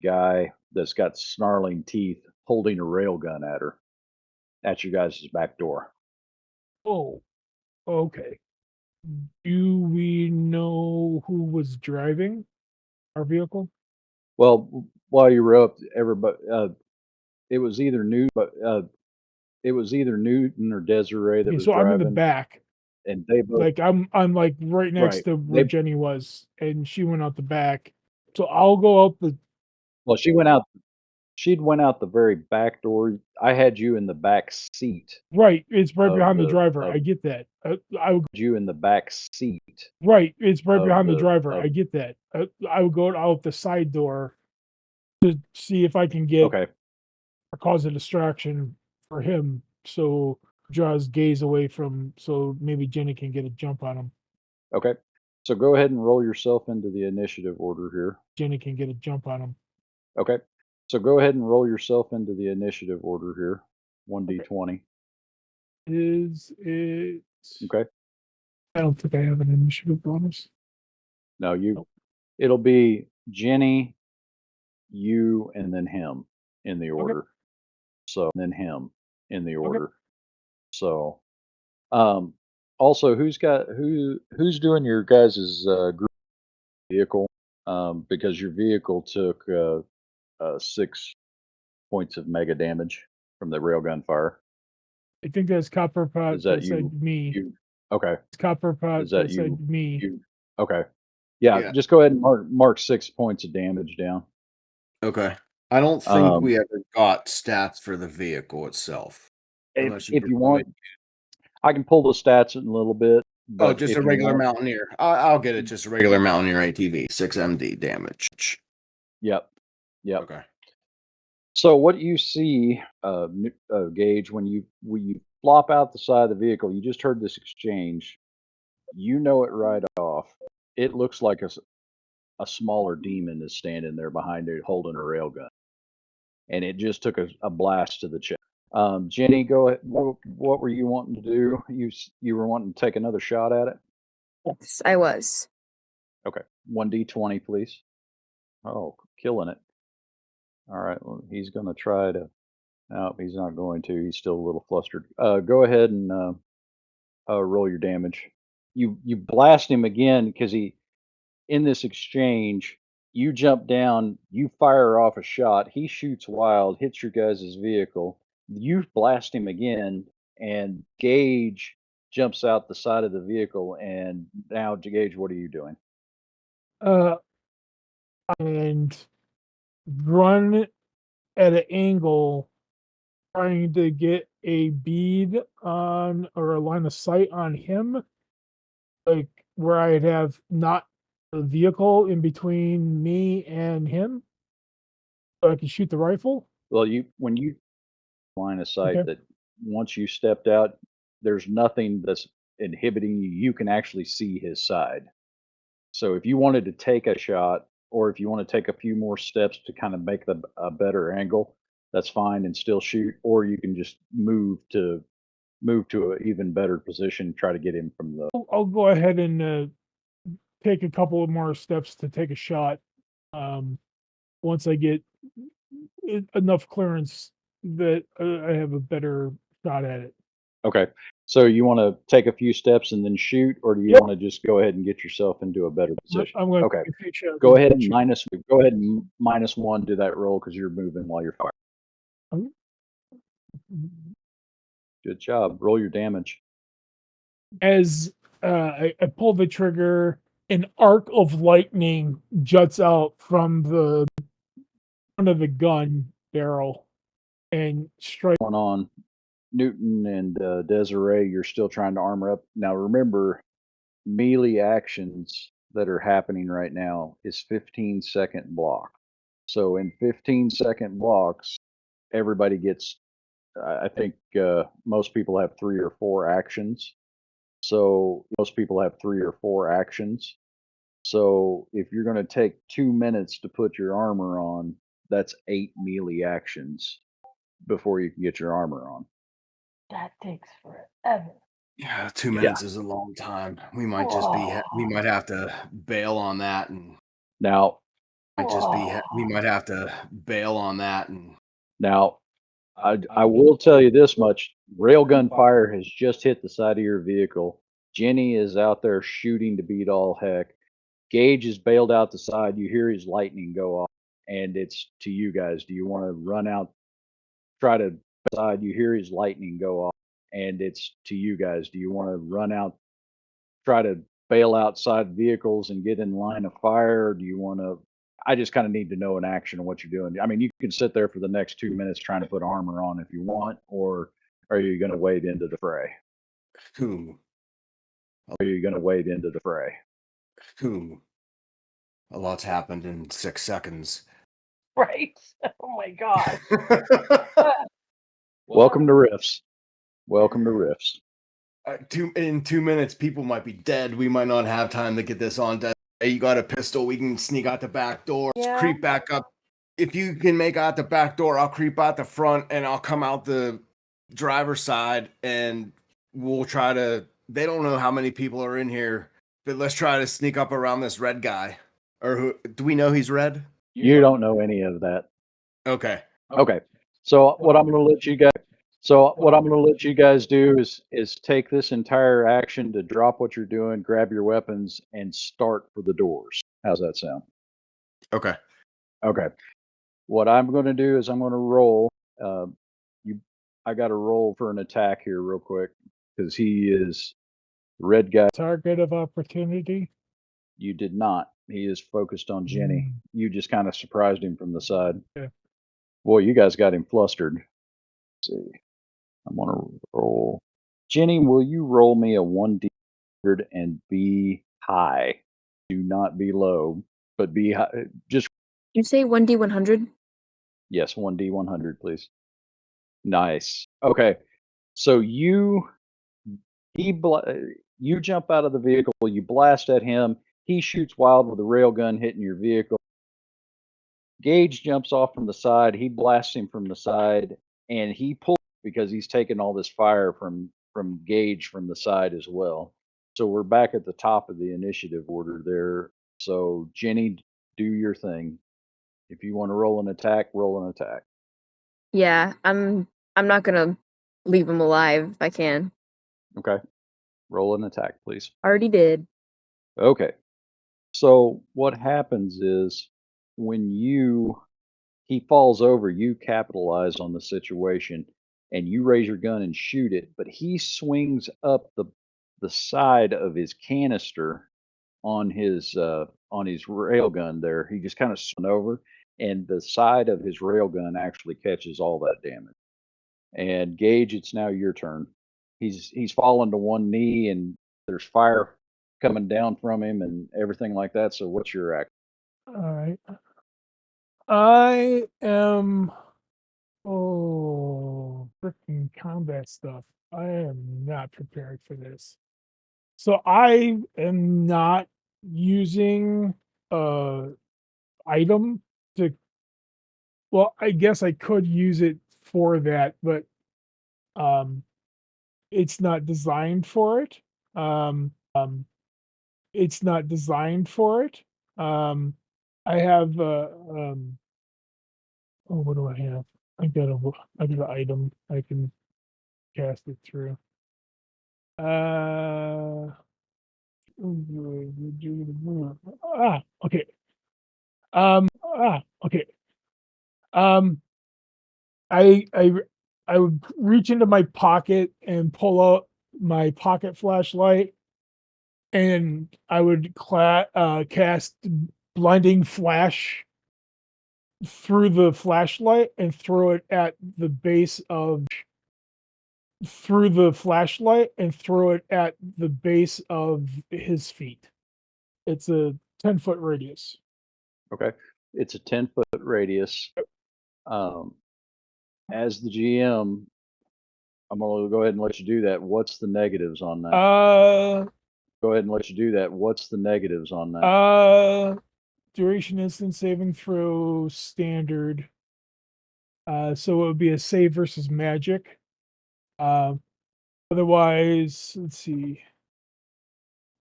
guy that's got snarling teeth holding a rail gun at her at you guys' back door. Oh, okay. Do we know who was driving our vehicle? Well, while you were up, everybody, it was either it was either Newton or Desiree that Okay, was so I'm in the driving, back. and they both Like I'm like right next right. to where They Jenny was, and she went out the back. So I'll go out the Well, she'd went out the very back door. I had you in the back seat right. It's right of behind the driver. of I get that. I would you in the back seat right. It's right of behind the driver. of I get that. I would go out the side door to see if I can get okay. or cause a distraction for him. So draw his gaze away from. So maybe Jenny can get a jump on him. Okay. So go ahead and roll yourself into the initiative order here. Jenny can get a jump on him. Okay. So go ahead and roll yourself into the initiative order here. 1d20. Is it? Okay. I don't think I have an initiative bonus. Now Nope. it'll be Jenny, you, and then him in the order. So and then him in the order. So also who's doing your guys' group vehicle? Because your vehicle took 6 points of mega damage from the railgun fire. I think that's Copper Pot Is that that said me. you okay. It's Copper Pot Is that that said me. you okay. Yeah, Yeah. just go ahead and mark 6 points of damage down. Okay. I don't think Um, we ever got stats for the vehicle itself. Unless if you provide- want, I can pull the stats in a little bit. Oh, But just if a you regular want- Mountaineer. I'll get it. Just a regular Mountaineer ATV, 6 MD damage. Yep. Yep. Okay. So what you see, Gage, when you flop out the side of the vehicle, you just heard this exchange. You know it right off. It looks like a smaller demon is standing there behind it holding a railgun, and it just took a blast to the chest. Jenny, go ahead. What were you wanting to do? You were wanting to take another shot at it. Yes, I was. Okay, 1d20, please. Oh, killing it. All right, well, he's going to try to. No, he's not going to. He's still a little flustered. Go ahead and roll your damage. You blast him again because in this exchange, you jump down, you fire off a shot. He shoots wild, hits your guys' vehicle. You blast him again, and Gage jumps out the side of the vehicle. And now, Gage, what are you doing? And run at an angle, trying to get a bead on or a line of sight on him, like where I'd have not a vehicle in between me and him, so I can shoot the rifle. Well, when you line of sight Okay. that once you stepped out, there's nothing that's inhibiting you. You can actually see his side. So if you wanted to take a shot, or if you want to take a few more steps to kind of make a better angle, that's fine and still shoot. Or you can just move to an even better position, try to get him from the. I'll go ahead and take a couple of more steps to take a shot. Once I get enough clearance that I have a better shot at it. Okay. So you want to take a few steps and then shoot, or do you Yep. want to just go ahead and get yourself into a better position? I'm going Okay. to take a shot. Go ahead and -1 do that roll because you're moving while you're firing. Good job. Roll your damage. As I pull the trigger, an arc of lightning juts out from the front of the gun barrel and strikes. Going on, Newton and Desiree, you're still trying to armor up. Now remember, melee actions that are happening right now is 15-second block. So in 15-second blocks, everybody gets. I think most people have 3 or 4 actions. So most people have 3 or 4 actions. So if you're going to take 2 minutes to put your armor on, that's 8 melee actions before you can get your armor on. That takes forever. Yeah, 2 minutes is a long time. We might just be. We might have to bail on that, and Now, we might have to bail on that, and now, I will tell you this much: railgun fire has just hit the side of your vehicle. Jenny is out there shooting to beat all heck. Gage is bailed out the side. You hear his lightning go off, and it's to you guys. Do you want to run out, try to side? You hear his lightning go off, and it's to you guys. Do you want to run out, try to bail outside vehicles and get in line of fire? Or do you want to? I just kind of need to know in action what you're doing. I mean, you can sit there for the next 2 minutes trying to put armor on if you want, or are you going to wade into the fray? Whom? Are you going to wade into the fray? Whom? A lot's happened in 6 seconds. Right? Oh my god. Welcome to Riffs. Welcome to Riffs. In 2 minutes, people might be dead. We might not have time to get this on. Hey, you got a pistol? We can sneak out the back door. Yeah. Creep back up. If you can make out the back door, I'll creep out the front and I'll come out the driver's side and we'll try to. They don't know how many people are in here, but let's try to sneak up around this red guy. Or who? Do we know he's red? You don't know any of that. Okay. Okay. So what I'm going to let you guys. So what I'm going to let you guys do is take this entire action to drop what you're doing, grab your weapons, and start for the doors. How's that sound? Okay. Okay. What I'm going to do is I'm going to roll. I got to roll for an attack here real quick because he is the red guy. Target of opportunity. You did not. He is focused on Jenny. You just kind of surprised him from the side. Yeah. Boy, you guys got him flustered. Let's see. I'm going to roll. Jenny, will you roll me a 1d and be high? Do not be low, but be high. Just, You say 1d100? yes, 1d100, please. Nice. Okay. So you jump out of the vehicle, you blast at him. He shoots wild with a railgun hitting your vehicle. Gage jumps off from the side. He blasts him from the side, and he pulls because he's taking all this fire from Gage from the side as well. So we're back at the top of the initiative order there. So Jenny, do your thing. If you want to roll an attack, roll an attack. Yeah, I'm not gonna leave him alive if I can. Okay. Roll an attack, please. Already did. Okay. So what happens is when he falls over, you capitalize on the situation and you raise your gun and shoot it, but he swings up the side of his canister on his railgun there. He just kind of swung over and the side of his railgun actually catches all that damage. And Gage, it's now your turn. He's fallen to one knee and there's fire coming down from him and everything like that. So what's your act? All right. I am. Oh, freaking combat stuff. I am not prepared for this. So I am not using item to. Well, I guess I could use it for that, but it's not designed for it. It's not designed for it. I have oh, what do I have? I got an item I can cast it through. Okay. Okay. I would reach into my pocket and pull out my pocket flashlight, and I would cast blinding flash through the flashlight and throw it at the base of his feet. It's a 10-foot radius. Okay. It's a 10-foot radius. As the GM, I'm going to go ahead and let you do that. What's the negatives on that? Go ahead and let you do that. What's the negatives on that? Duration instant saving throw standard. So it would be a save versus magic. Otherwise, let's see.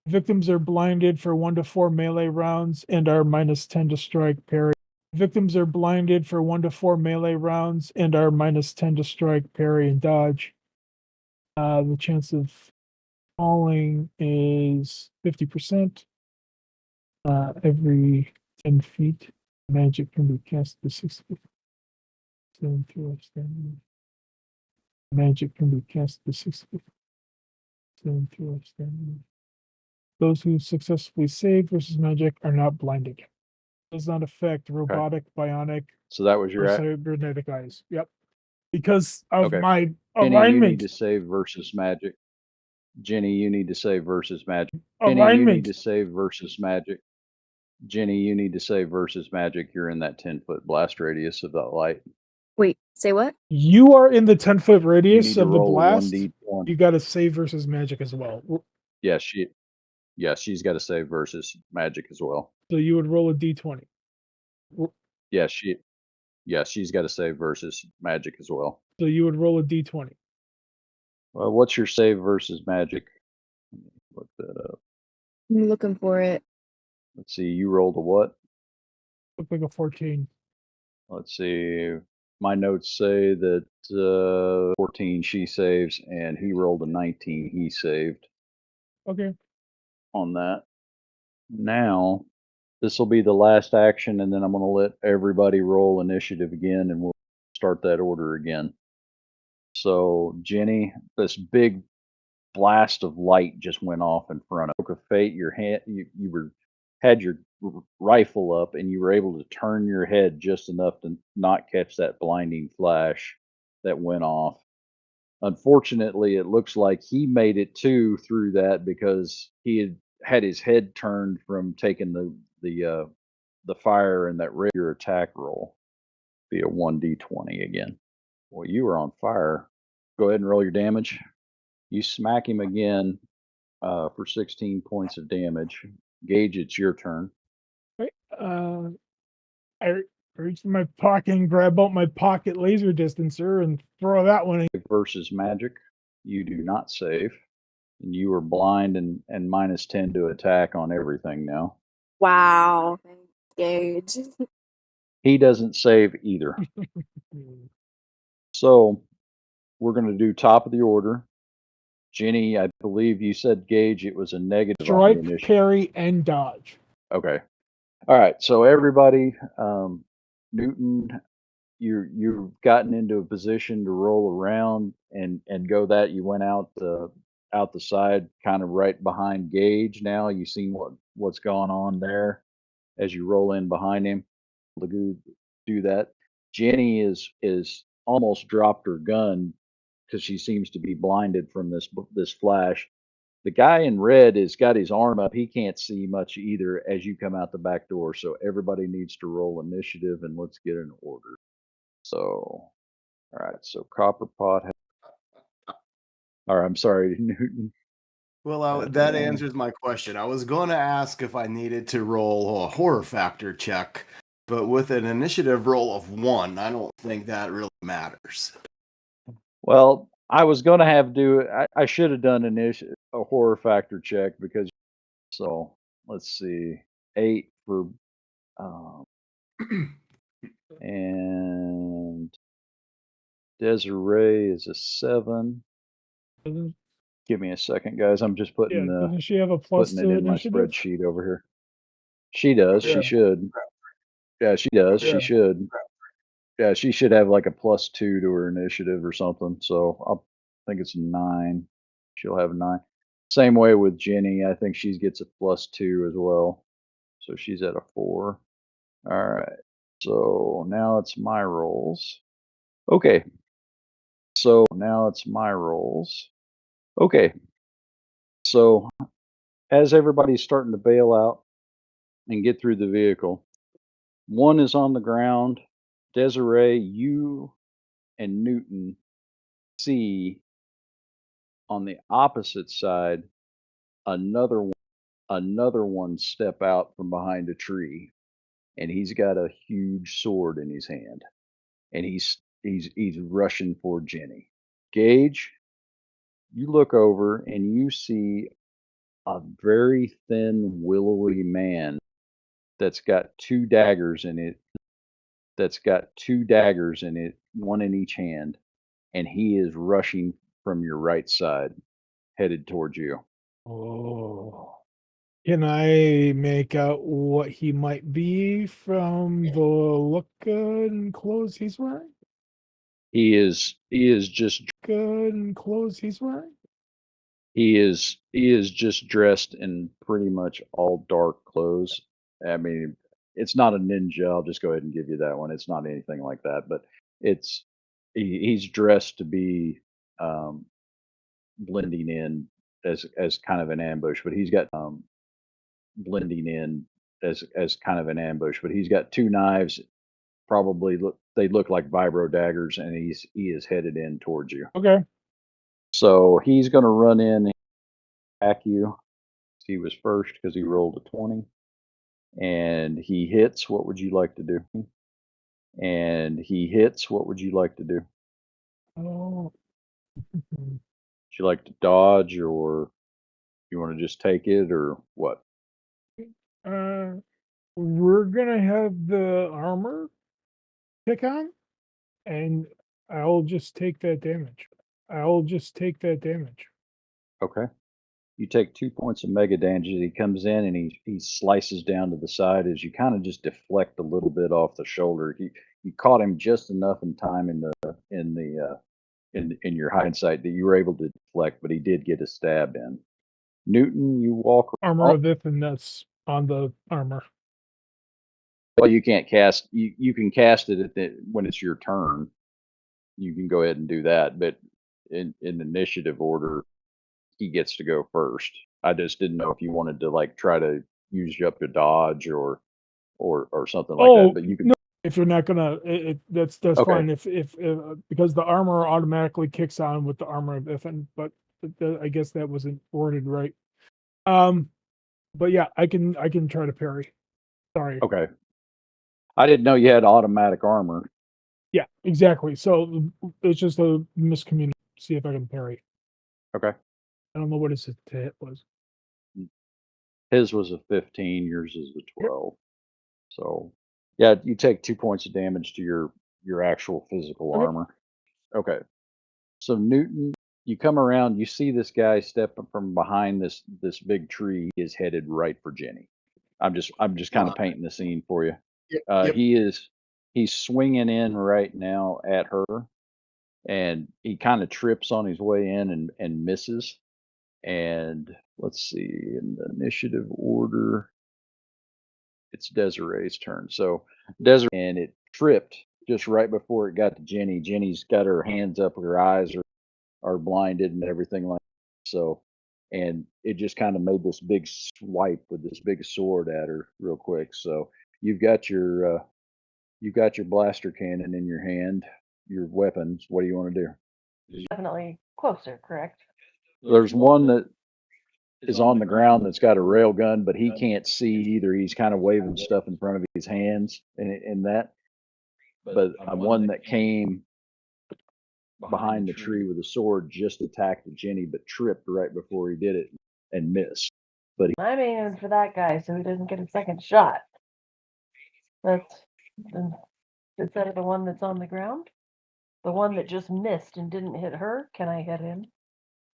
Victims are blinded for 1 to 4 melee rounds and are -10 to strike, parry. Victims are blinded for 1 to 4 melee rounds and are -10 to strike, parry, and dodge. The chance of falling is 50%. Every 10 feet, magic can be cast to 60. Magic can be cast to 60. Those who successfully save versus magic are not blinded. Does not affect robotic, bionic, So that was or your cybernetic eyes. Yep. Because of Okay. my Jenny, you need alignment. to save versus magic. Jenny, you need to save versus magic. Jenny, you need Alignment. to save versus magic. Jenny, you need to save versus magic. You're in that 10-foot blast radius of that light. Wait, say what? You are in the 10-foot You radius need to of the roll a blast. 1d20. You got to save versus magic as well. Yeah, she's got to save versus magic as well. So you would roll a d20. Yeah, she's got to save versus magic as well. So you would roll a d20. Well, what's your save versus magic? Let me look that up. I'm looking for it. Let's see. You rolled a what? Look like a 14. Let's see. My notes say that 14 she saves, and he rolled a 19. He saved Okay. on that. Now, this will be the last action, and then I'm going to let everybody roll initiative again, and we'll start that order again. So, Jenny, this big blast of light just went off in front of Book of Fate. Your hand, you had your rifle up, and you were able to turn your head just enough to not catch that blinding flash that went off. Unfortunately, it looks like he made it too through that because he had his head turned from taking the fire and that regular attack roll. Be a 1d20 again. Well, you were on fire. Go ahead and roll your damage. You smack him again for 16 points of damage. Gage, it's your turn. Right. I reach in my pocket and grab out my pocket laser distancer and throw that one in. Versus magic, you do not save. And you are blind and minus 10 to attack on everything now. Wow. Gage. He doesn't save either. So we're going to do top of the order. Jenny, I believe you said Gage, it was a negative on the Strike, initiative. parry, and dodge. Okay. All right. So everybody, Newton, you've gotten into a position to roll around and go that. You went out the side, kind of right behind Gage. Now you seen what's going on there as you roll in behind him. To do that. Jenny is almost dropped her gun because she seems to be blinded from this flash. The guy in red has got his arm up. He can't see much either as you come out the back door. So everybody needs to roll initiative and let's get in order. So, all right. So Copperpot. Or I'm sorry, Newton. Well, that answers my question. I was going to ask if I needed to roll a horror factor check, but with an initiative roll of 1, I don't think that really matters. Well, I was going to have I should have done a horror factor check because. So let's see, 8 for, and Desiree is a 7. Doesn't, Give me a second, guys. I'm just putting doesn't she have a plus putting it to in my initiative? spreadsheet over here. She does. Yeah. She should. Yeah, she does. Yeah. She should. Yeah, she should have like a +2 to her initiative or something. So I think it's 9. She'll have 9. Same way with Jenny. I think she gets a +2 as well. So she's at a 4. All right. So now it's my rolls. Okay. So now it's my rolls. Okay. So as everybody's starting to bail out and get through the vehicle, one is on the ground. Desiree, you and Newton see on the opposite side another one step out from behind a tree, and he's got a huge sword in his hand, and he's rushing for Jenny. Gage, you look over and you see a very thin, willowy man that's got 2 daggers in it. One in each hand, and he is rushing from your right side, headed towards you. Oh. Can I make out what he might be from the look and clothes he's wearing? He is just Good and clothes he's wearing? he is just dressed in pretty much all dark clothes. I mean, it's not a ninja. I'll just go ahead and give you that one. It's not anything like that, but he's dressed to be um, blending in as kind of an ambush, but he's got blending in as kind of an ambush, but he's got two knives. Probably they look like vibro daggers, and he is headed in towards you. Okay. So he's going to run in and attack you. He was first because he rolled a 20, and he hits. What would you like to do? And he hits. What would you like to do? Oh. Would you like to dodge, or you want to just take it, or what? We're gonna have the armor kick on, and I'll just take that damage. Okay. You take 2 points of mega damage. He comes in and he slices down to the side as you kind of just deflect a little bit off the shoulder. You caught him just enough in time in your hindsight that you were able to deflect, but he did get a stab in. Newton, you walk. Armor of Ifness on the armor. Well, you can't cast. You can cast it when it's your turn. You can go ahead and do that, but in initiative order, he gets to go first. I just didn't know if you wanted to like try to use up your dodge or something like that. But you can. No, if you're not gonna, that's Okay. fine. If because the armor automatically kicks on with the armor of Ifn, but I guess that wasn't worded right. But yeah, I can try to parry. Sorry. Okay. I didn't know you had automatic armor. Yeah, exactly. So it's just a miscommunication. See if I can parry. Okay. I don't know what his hit was. His was a 15. Yours is a 12. So yeah, you take 2 points of damage to your actual physical Okay. armor. Okay. So Newton, you come around, you see this guy stepping from behind this big tree. He is headed right for Jenny. I'm just kind of painting the scene for you. Yep. He's swinging in right now at her, and he kind of trips on his way in and misses. And let's see, in the initiative order, it's Desiree's turn. So Desiree, and it tripped just right before it got to Jenny. Jenny's got her hands up, her eyes are blinded and everything like that. So, and it just kind of made this big swipe with this big sword at her real quick. So you've got your blaster cannon in your hand, your weapons. What do you want to do? Definitely closer, correct? There's one that is on the ground that's got a rail gun, but he can't see either. He's kind of waving stuff in front of his hands and that. But one that came behind the tree with a sword just attacked Jenny, but tripped right before he did it and missed. But I'm aiming for that guy so he doesn't get a second shot. That's instead of the one that's on the ground, the one that just missed and didn't hit her. Can I hit him?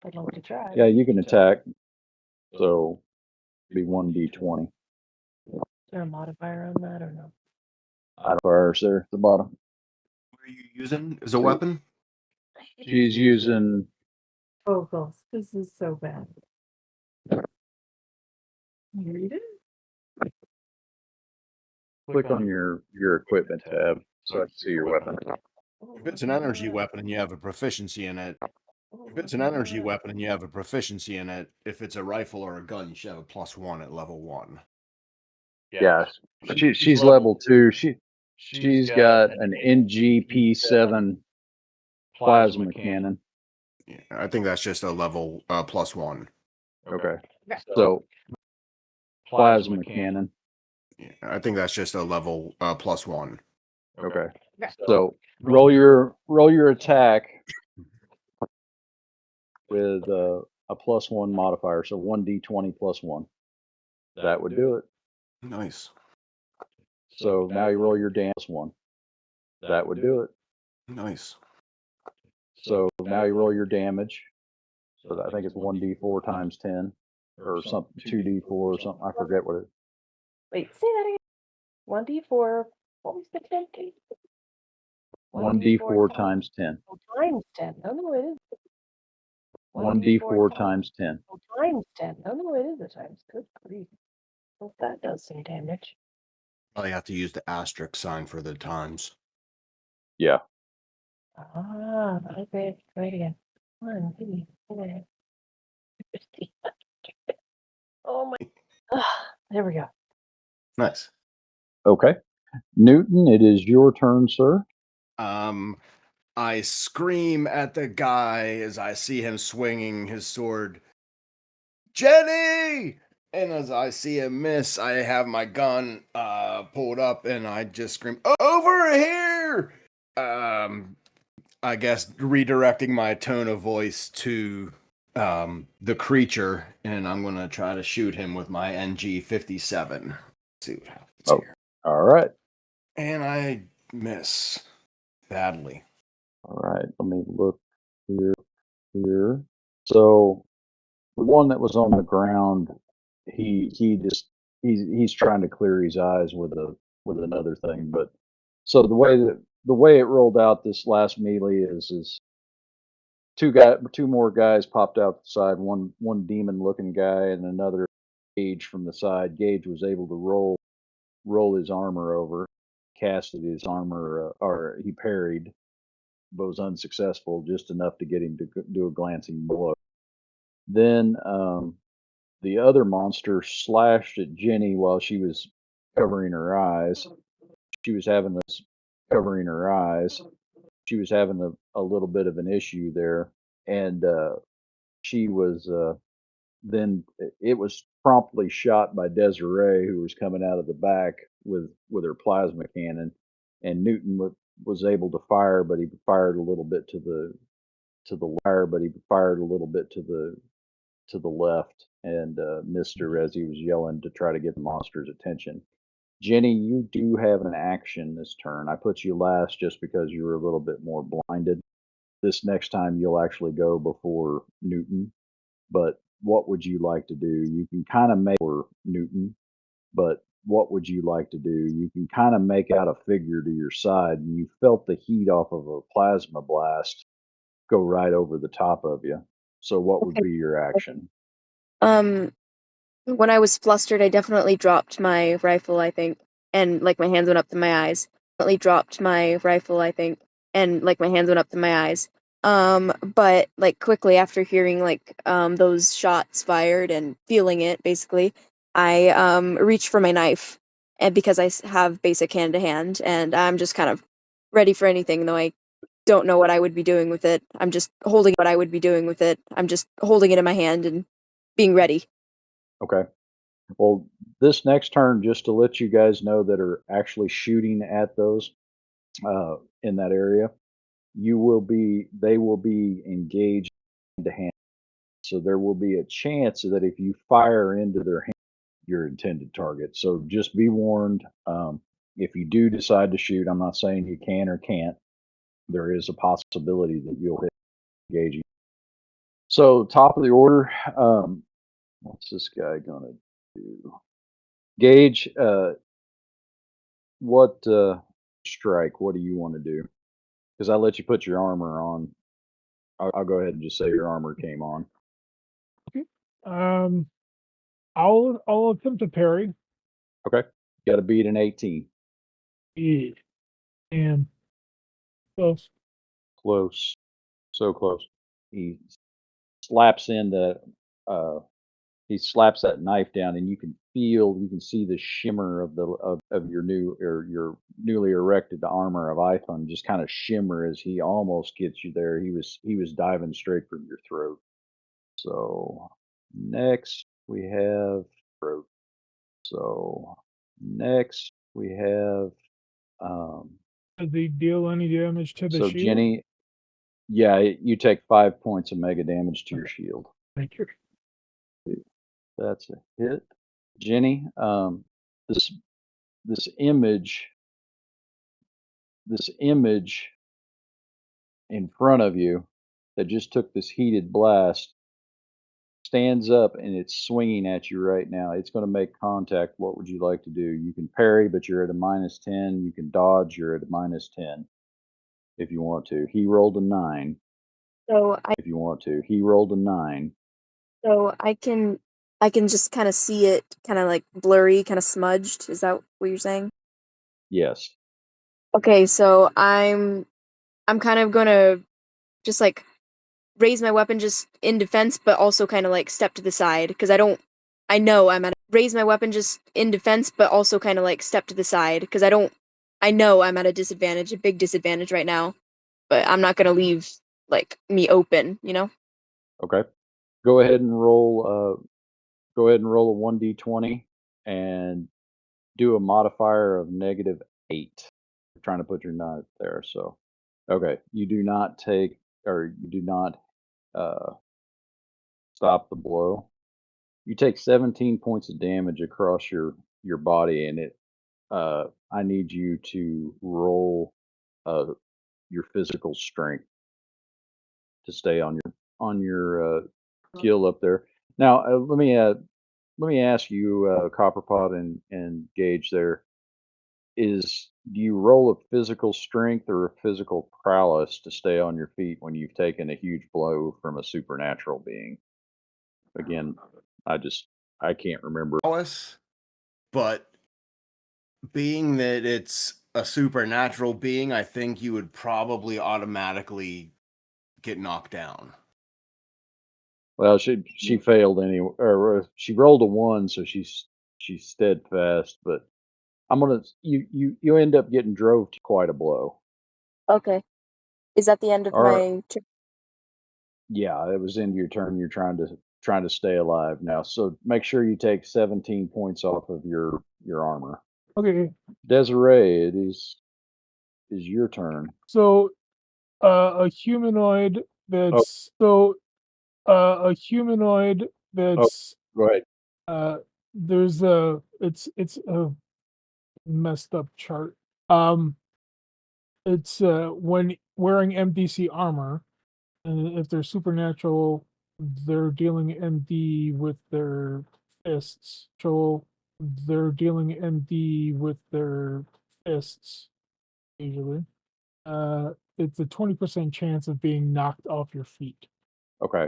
I'd like to try. yeah, you can attack. So be 1d20. Is there a modifier on that or no? Modifiers there at the bottom. What are you using as a weapon? She's using Oh, gosh, this is so bad. You read it? click on your equipment tab so I can see your weapon. If it's an energy weapon and you have a proficiency in it, if it's an energy weapon and you have a proficiency in it, if it's a rifle or a gun, you should have a +1 at level 1. Yeah, she's level 2. She's got an NGP7 plasma cannon. Yeah, I think that's just a level +1. Okay. So plasma cannon. Yeah, I think that's just a level +1. Okay. So roll your attack with a +1 modifier. So 1d20 +1. That would do it. Nice. So now you roll your damage +1. That would do it. Nice. So now you roll your damage. So I think it's 1d4 times 10 or something, 2d4 or something. I forget what it is. Wait, say that again. 1d4. What was the 10? 1d4 times 10. Oh, times 10. No, it is. 1d4 times 10. Oh, times 10. No, it is a times. Good grief. Well, that does some damage. I have to use the asterisk sign for the times. Yeah. Ah, okay, right again. 1, 2, 3, 50. Oh my. There we go. Nice. Okay. Newton, it is your turn, sir. I scream at the guy as I see him swinging his sword. Jenny! And as I see him miss, I have my gun pulled up and I just scream, over here! I guess redirecting my tone of voice to the creature, and I'm gonna try to shoot him with my NG57. See what happens Oh. here. All right. And I miss badly. All right. Let me look here. So the one that was on the ground, he's trying to clear his eyes with another thing. But so the way it rolled out this last melee is two more guys popped out the side, one demon looking guy and another Gage from the side. Gage was able to roll his armor over, casted his armor, or he parried, but was unsuccessful, just enough to get him to do a glancing blow. Then the other monster slashed at Jenny while she was covering her eyes. She was having this covering her eyes. She was having a little bit of an issue there, and she was then it was promptly shot by Desiree, who was coming out of the back with her plasma cannon, and Newton was able to fire, but he fired a little bit to the wire, but he fired a little bit to the left and missed her as he was yelling to try to get the monster's attention. Jenny, you do have an action this turn. I put you last just because you were a little bit more blinded. This next time you'll actually go before Newton. But what would you like to do? You can kind of make for Newton, but what would you like to do? You can kind of make out a figure to your side, and you felt the heat off of a plasma blast go right over the top of you. So what would Okay. be your action? When I was flustered, I definitely dropped my rifle, I think, and like my hands went up to my eyes. Definitely dropped my rifle, I think, and like my hands went up to my eyes. But like quickly after hearing like those shots fired and feeling it, basically, I reached for my knife, and because have basic hand to hand, and I'm just kind of ready for anything, though I don't know what I would be doing with it. I'm just holding what I would be doing with it. I'm just holding it in my hand and being ready. Okay. Well, this next turn, just to let you guys know that are actually shooting at those in that area, they will be engaged hand to hand. So there will be a chance that if you fire into their hand, your intended target. So just be warned. If you do decide to shoot, I'm not saying you can or can't. There is a possibility that you'll hit engaging. So top of the order, what's this guy gonna do? Gage, what strike? What do you want to do? Because I let you put your armor on. I'll go ahead and just say your armor came on. I'll attempt to parry. Okay, got to beat an 18. Yeah. And close. Close, so close. He slaps in the he slaps that knife down, and you can see the shimmer of your newly erected armor of Ithon just kind of shimmer as he almost gets you there. He was diving straight for your throat. So next we have throat. So next we have Does he deal any damage to the so shield? Jenny. Yeah, you take 5 points of mega damage to your shield. Thank you. That's a hit. Jenny, this this image this image in front of you that just took this heated blast stands up and it's swinging at you right now. It's going to make contact. What would you like to do? You can parry, but you're at a -10. You can dodge. You're at a -10 if you want to. He rolled a 9 So if you want to. He rolled a 9. I can just kind of see it kind of like blurry, kind of smudged. Is that what you're saying? Yes. Okay, so I'm kind of gonna just like raise my weapon just in defense, but also kind of like step to the side because I know I'm at raise my weapon just in defense, but also kind of like step to the side because I know I'm at a disadvantage, a big disadvantage right now, but I'm not gonna leave like me open, you know? Okay. Go ahead and roll. Go ahead and roll a 1d20 and do a modifier of -8. I'm trying to put your knife there. So, okay, you do not take or you do not uh, stop the blow. You take 17 points of damage across your body, and it. I need you to roll uh, your physical strength to stay on your skill up there. Now, let me ask you, Copperpot and Gage. There is. Do you roll a physical strength or a physical prowess to stay on your feet when you've taken a huge blow from a supernatural being? Again, I can't remember. Prowess, but being that it's a supernatural being, I think you would probably automatically get knocked down. Well, she failed anyway, or she rolled a 1, so she's steadfast. But I'm gonna you end up getting drove to quite a blow. Okay. Is that the end of All right. my turn? Yeah, it was into your turn. You're trying to stay alive now. So make sure you take 17 points off of your armor. Okay, Desiree, is your turn. so a humanoid Oh, a humanoid oh, that's go ahead. there's a it's a messed up chart. Um, it's when wearing MDC armor, and if they're supernatural, they're dealing MD with their fists. So they're dealing MD with their fists usually. It's a 20% chance of being knocked off your feet. Okay,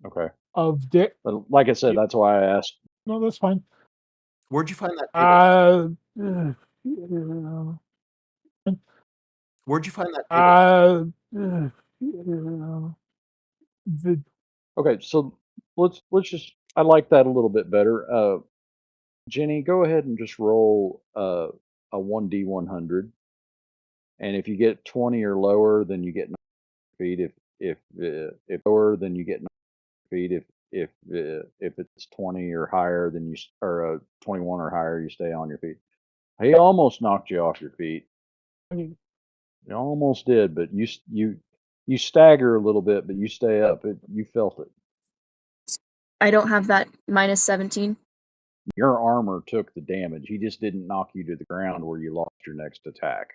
okay. Of dick. But like I said, that's why I asked. No, that's fine. Where'd you find that table? Yeah. Where'd you find that table? Yeah. The Okay, so let's just. I like that a little bit better. Jenny, go ahead and just roll a 1d100, and if you get 20 or lower, then you get 9 feet. If lower, then you get 9 feet. If it's 20 or higher, then or 21 or higher, you stay on your feet. He almost knocked you off your feet. okay, You almost did, but you stagger a little bit, but you stay up. You felt it. I don't have that -17. Your armor took the damage. He just didn't knock you to the ground where you lost your next attack.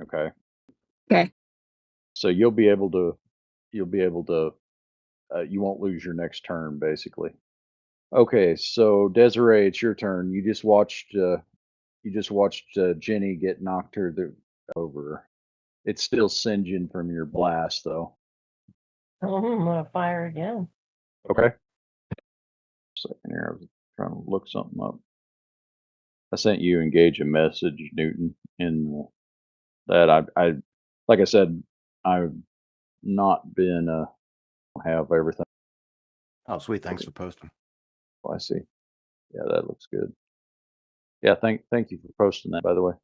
Okay. Okay. So you'll be able to you won't lose your next turn basically. Okay, so Desiree, it's your turn. You just watched Jenny get knocked over. It's still singeing from your blast though. I'm gonna fire again. Okay. Second here, I was trying to look something up. I sent you Engage a message, Newton, in that I like I said, I've not been have everything. Oh, sweet. Thanks for posting. I see. Yeah, that looks good. Yeah, thank you for posting that, by the way.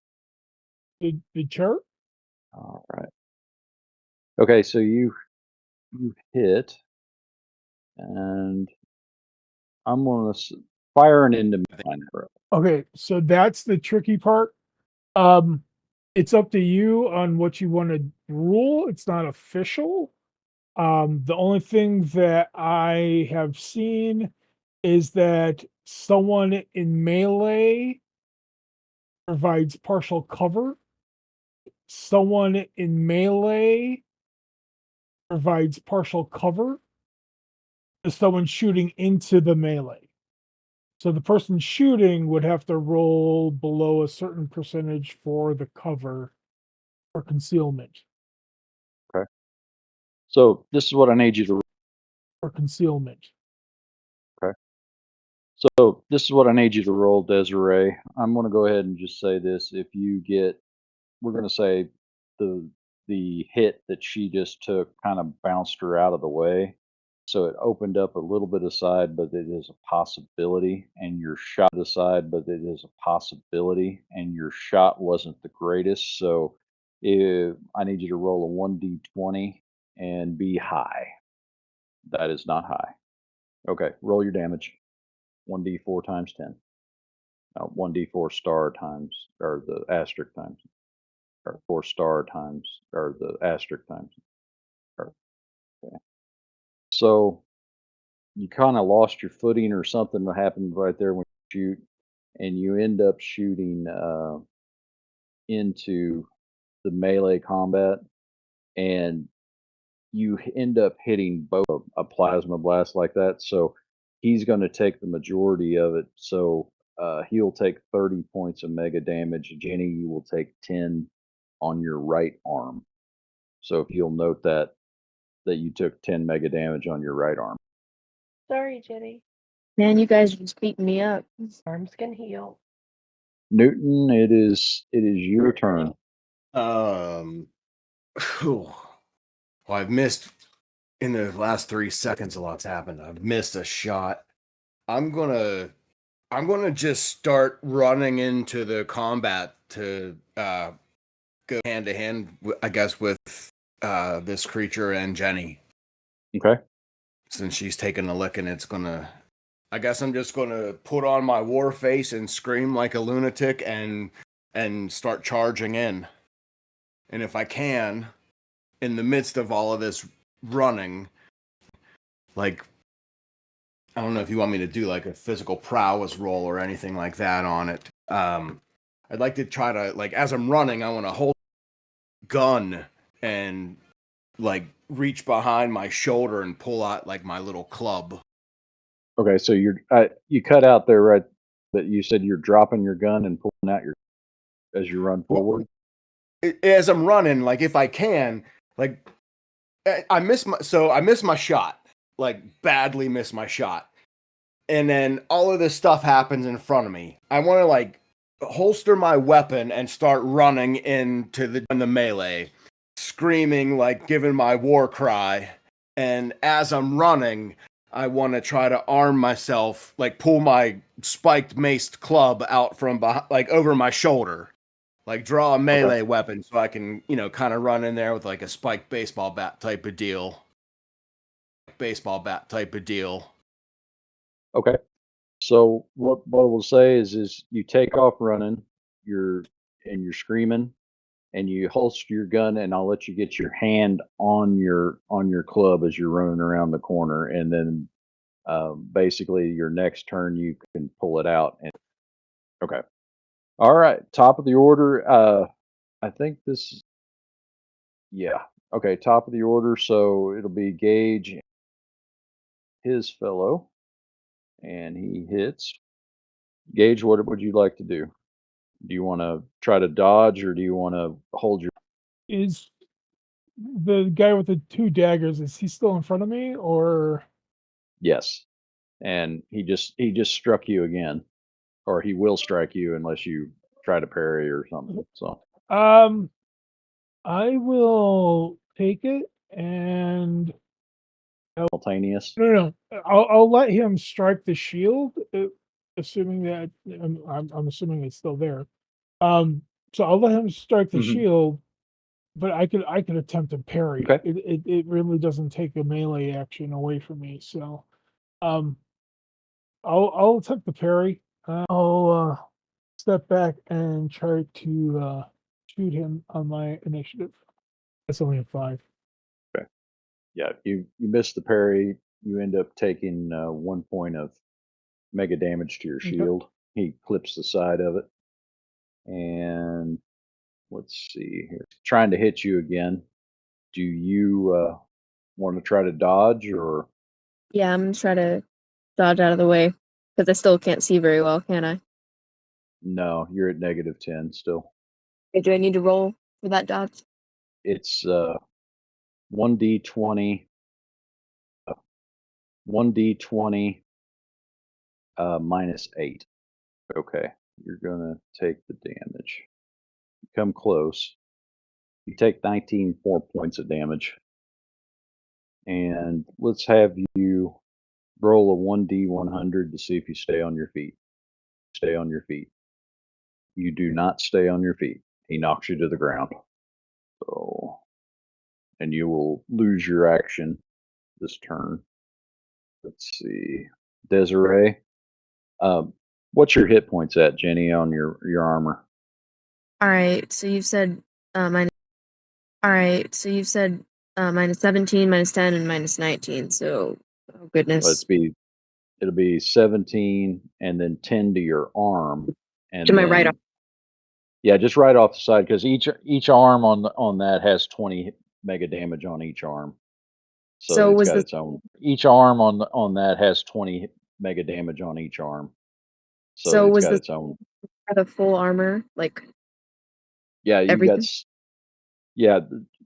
the chart. All right. Okay, so you hit, and I'm gonna fire an into mine. Okay, so that's the tricky part. Um, it's up to you on what you want to rule. It's not official. The only thing that I have seen is that someone in melee provides partial cover. Someone in melee provides partial cover to someone shooting into the melee. So the person shooting would have to roll below a certain percentage for the cover or concealment. Okay. So this is what I need you to. Or concealment. Okay. So this is what I need you to roll, Desiree. I'm going to go ahead and just say this. If you get, we're going to say the the hit that she just took kind of bounced her out of the way. So it opened up a little bit aside, but it is a possibility. And your shot aside, but it is a possibility. And your shot wasn't the greatest. So if I need you to roll a 1d20 and be high. That is not high. Okay, roll your damage. 1d4 times 10. 1d4 star times, or the asterisk times, or 4 star times, or the asterisk times. Or, okay. So you kind of lost your footing or something that happened right there when you shoot, and you end up shooting into the melee combat, and you end up hitting both a plasma blast like that. So he's going to take the majority of it. So he'll take 30 points of mega damage. Jenny, you will take 10 on your right arm. So if you'll note that you took 10 mega damage on your right arm. Sorry, Jenny. Man, you guys are just beating me up. Arms can heal. Newton, it is your turn. Whew. Well, I've missed in the last 3 seconds. A lot's happened. I've missed a shot. I'm gonna just start running into the combat to go hand to hand, I guess, with this creature and Jenny. Okay. Since she's taking a lick, and I guess I'm just gonna put on my war face and scream like a lunatic and start charging in. And if I can, in the midst of all of this running, like, I don't know if you want me to do like a physical prowess roll or anything like that on it. I'd like to try to, like, as I'm running, I want to hold gun and like reach behind my shoulder and pull out like my little club. Okay, so you cut out there, right? That you said you're dropping your gun and pulling out your as you run forward. As I'm running, like, if I can, like, I miss my shot, like, badly miss my shot. And then all of this stuff happens in front of me. I want to, like, holster my weapon and start running into the melee, screaming, like, giving my war cry. And as I'm running, I want to try to arm myself, like, pull my spiked maced club out from behind, like, over my shoulder. Like, draw a melee weapon so I can, kind of run in there with like a spiked baseball bat type of deal. Okay. So what we'll say is you take off running, you're screaming, and you holster your gun, and I'll let you get your hand on your club as you're running around the corner, and then basically your next turn you can pull it out. And okay, all right, top of the order. I think this, yeah, okay, top of the order. So it'll be Gage, his fellow, and he hits. Gage, what would you like to do? Do you want to try to dodge, or do you want to hold your? Is the guy with the 2 daggers, is he still in front of me, or Yes, and he just struck you again, or he will strike you unless you try to parry or something. So I will take it and simultaneous. no. I'll let him strike the shield, assuming that I'm assuming it's still there. So I'll let him strike the Mhm. shield, but I could attempt to parry. Okay. It really doesn't take a melee action away from me. So, um, I'll attempt the parry. I'll step back and try to shoot him on my initiative. That's only a 5. Yeah, you missed the parry. You end up taking 1 point of mega damage to your Okay. shield. He clips the side of it, and let's see here. Trying to hit you again. Do you want to try to dodge, or Yeah, I'm gonna try to dodge out of the way because I still can't see very well, can I? no? You're at -10 still. Okay, do I need to roll for that dodge? It's 1d20, 1d20 -8. Okay, you're gonna take the damage. You come close. You take 19 points of damage. And let's have you roll a 1d100 to see if you stay on your feet. Stay on your feet. You do not stay on your feet. He knocks you to the ground. So, and you will lose your action this turn. Let's see. Desiree, what's your hit points at, Jenny, on your armor? All right. So you've said minus. All right. So you've said minus 17, minus 10, and minus 19. So, oh goodness. It'll be 17 and then 10 to your arm. And To my right then- Yeah, just right off the side, because each arm on that has 20 mega damage on each arm. So it's was got the- its own. Each arm on that has 20 mega damage on each arm. So it's was got the- its own. the full armor, like Yeah, you everything? got. Yeah,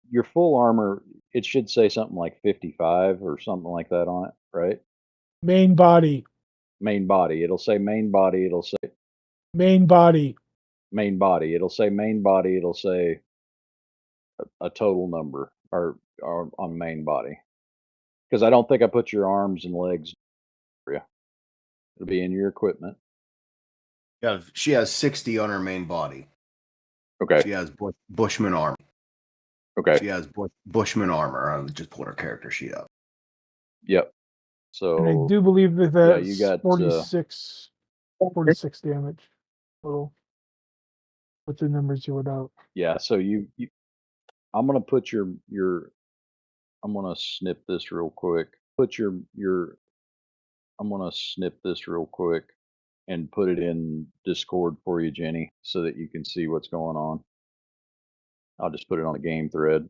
your full armor. It should say something like 55 or something like that on it, right? Main body. Main body. It'll say main body. It'll say Main body. main body. It'll say main body. It'll say a total number or on main body. Because I don't think I put your arms and legs for you. It'll be in your equipment. Yeah, she has 60 on her main body. Okay. She has Bushman armor. Okay. She has Bushman armor. I just pulled her character sheet up. Yep. And I So do believe that that's you got, 46 damage total. With the numbers you would out. yeah. So you I'm gonna put your. I'm gonna snip this real quick. Put your. I'm gonna snip this real quick and put it in Discord for you, Jenny, so that you can see what's going on. I'll just put it on the game thread.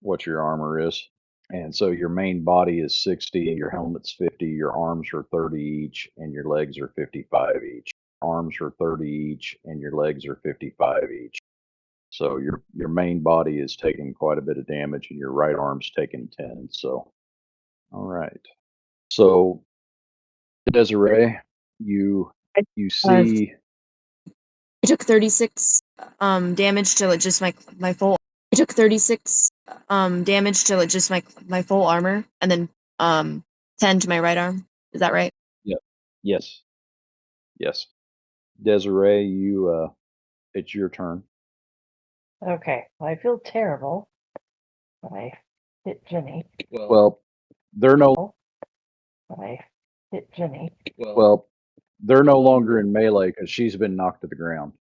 What your armor is. And so your main body is 60, your helmet's 50, your arms are 30 each, and your legs are 55 each. Arms are 30 each, and your legs are 55 each. So your main body is taking quite a bit of damage, and your right arm's taking 10. So, all right. So, Desiree, you see. I took 36 damage to just my full. I took 36 damage to just my full armor, and then 10 to my right arm. Is that right? Yep. Yes. Yes. Desiree, you it's your turn. Okay, I feel terrible. But I hit Jenny. Well, they're no But I hit Jenny. well, they're no longer in melee because she's been knocked to the ground.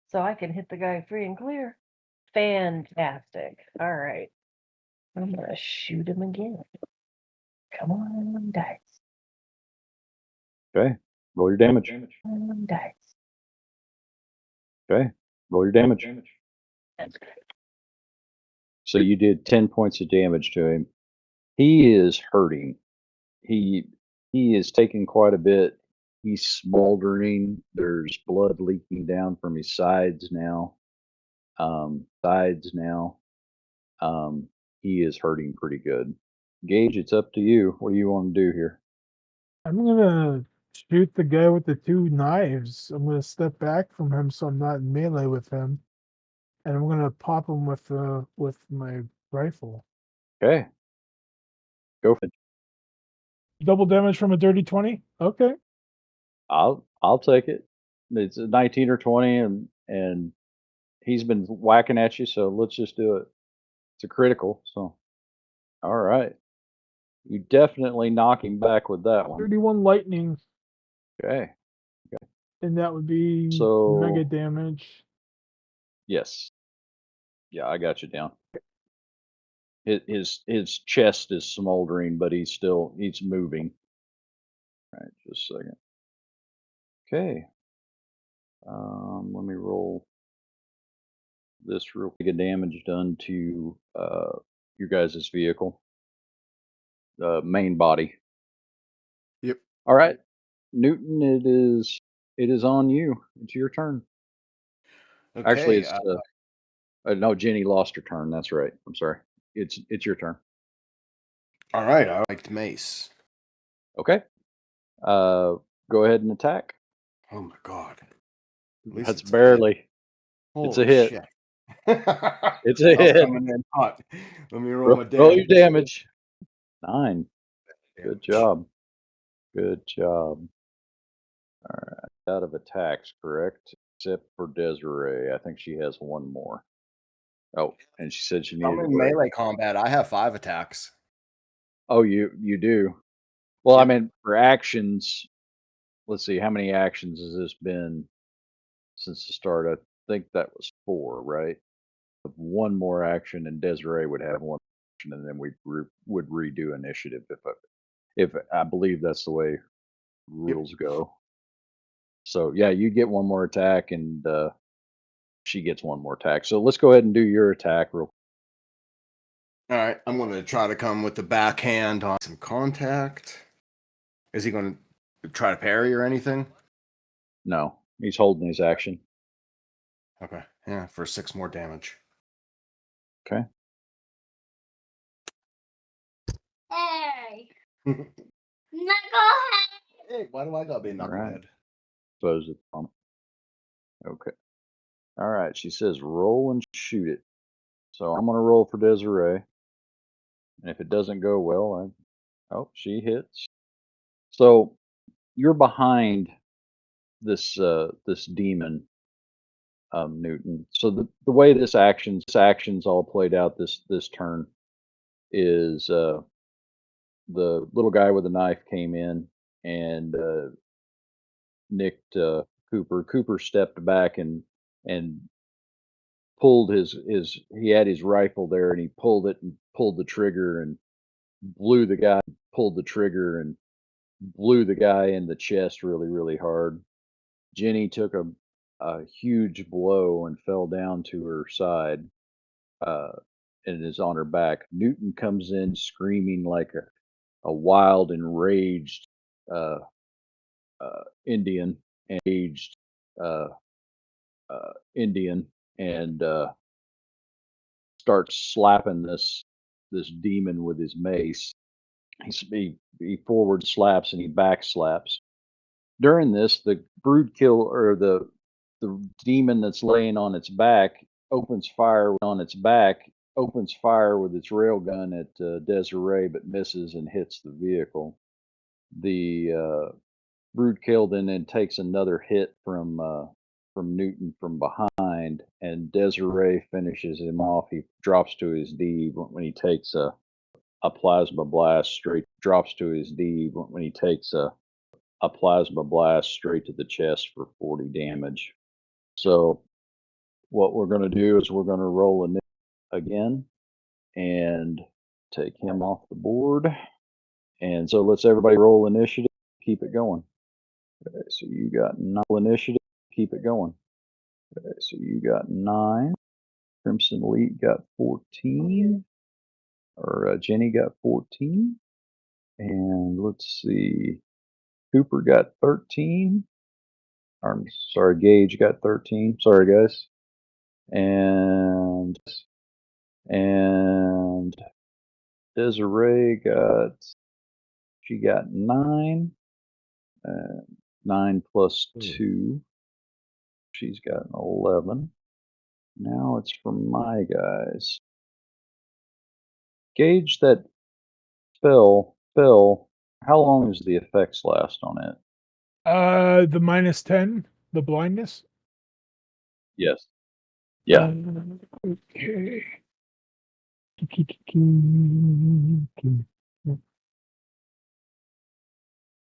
So I can hit the guy free and clear. Fantastic. All right. I'm going to shoot him again. Come on, dice. Okay. Roll your damage. Come on, dice. Okay. Roll your damage. That's good. So you did 10 points of damage to him. He is hurting. He is taking quite a bit. He's smoldering. There's blood leaking down from his sides now. He is hurting pretty good. Gage, it's up to you. What do you want to do here? I'm gonna shoot the guy with the 2 knives. I'm gonna step back from him so I'm not in melee with him. And I'm gonna pop him with my rifle. Okay. Go for it. Double damage from a dirty 20? Okay. I'll take it. It's a 19 or 20 and he's been whacking at you, so let's just do it. It's a critical, so all right. You definitely knock him back with that one. 31 lightning, Okay. and that would be So- mega damage. Yes. Yeah, I got you down. His chest is smoldering, but he's moving. All right, just a second. Okay. Let me roll this real quick. Damage done to your guys' vehicle. The main body. Yep. All right. Newton, it is on you. It's your turn. Okay, Actually, it's no, Jenny lost her turn. That's right. I'm sorry. It's your turn. all right. I liked Mace. Okay. Go ahead and attack. Oh my god. At least That's it's a hit. barely. It's a Holy hit. shit. It's a I was hit. coming in hot. Let me roll my Roll your damage. damage. 9. Good job. Good job. All right. Out of attacks, correct? Except for Desiree. I think she has one more. Oh, and she said she I'm needed to in go. melee combat. I have 5 attacks. Oh, you do. Well, I Yep. mean, for actions, let's see, how many actions has this been since the start? I think that was 4, right? One more action, and Desiree would have one action, and then we would redo initiative if I believe that's the way rules go. So yeah, you get one more attack, and she gets one more attack. So let's go ahead and do your attack real. All right, I'm going to try to come with the backhand on some contact. Is he going to try to parry or anything? No, he's holding his action. Okay, yeah, for 6 more damage. Okay. Hey, knucklehead. Hey, why do I gotta be a All right. knucklehead? Suppose it's on. Okay. All right. She says roll and shoot it. So I'm gonna roll for Desiree, and if it doesn't go well, she hits. So you're behind this demon, Newton. So the way this actions all played out this turn is the little guy with the knife came in and nicked Cooper. Cooper stepped back and pulled his he had his rifle there, and he pulled it and pulled the trigger and blew the guy pulled the trigger and blew the guy in the chest really, really hard. Jenny took a huge blow and fell down to her side, uh, and is on her back. Newton comes in screaming like a wild, enraged uh, Indian, enraged uh, Indian, and starts slapping this demon with his mace. He forward slaps and he back slaps. During this, the brood kill or the demon that's laying on its back opens fire opens fire with its railgun at Desiree, but misses and hits the vehicle. The brood kill then takes another hit from Newton from behind, and Desiree finishes him off. He drops to his D when he takes a plasma blast straight drops to his D when he takes a plasma blast straight to the chest for 40 damage. So what we're going to do is we're going to roll again and take him off the board. And so let's everybody roll initiative. Keep it going. Okay, so you got 9 initiative. Keep it going. Okay, so you got 9. Crimson Elite got 14. Or Jenny got 14. And let's see. Cooper got 13. I'm sorry, Gage got 13. Sorry, guys. And Desiree she got 9. 9 plus 2. She's got an 11. Now it's for my guys. Gauge that spell. How long does the effects last on it? The -10, the blindness. Yes. Yeah. Okay.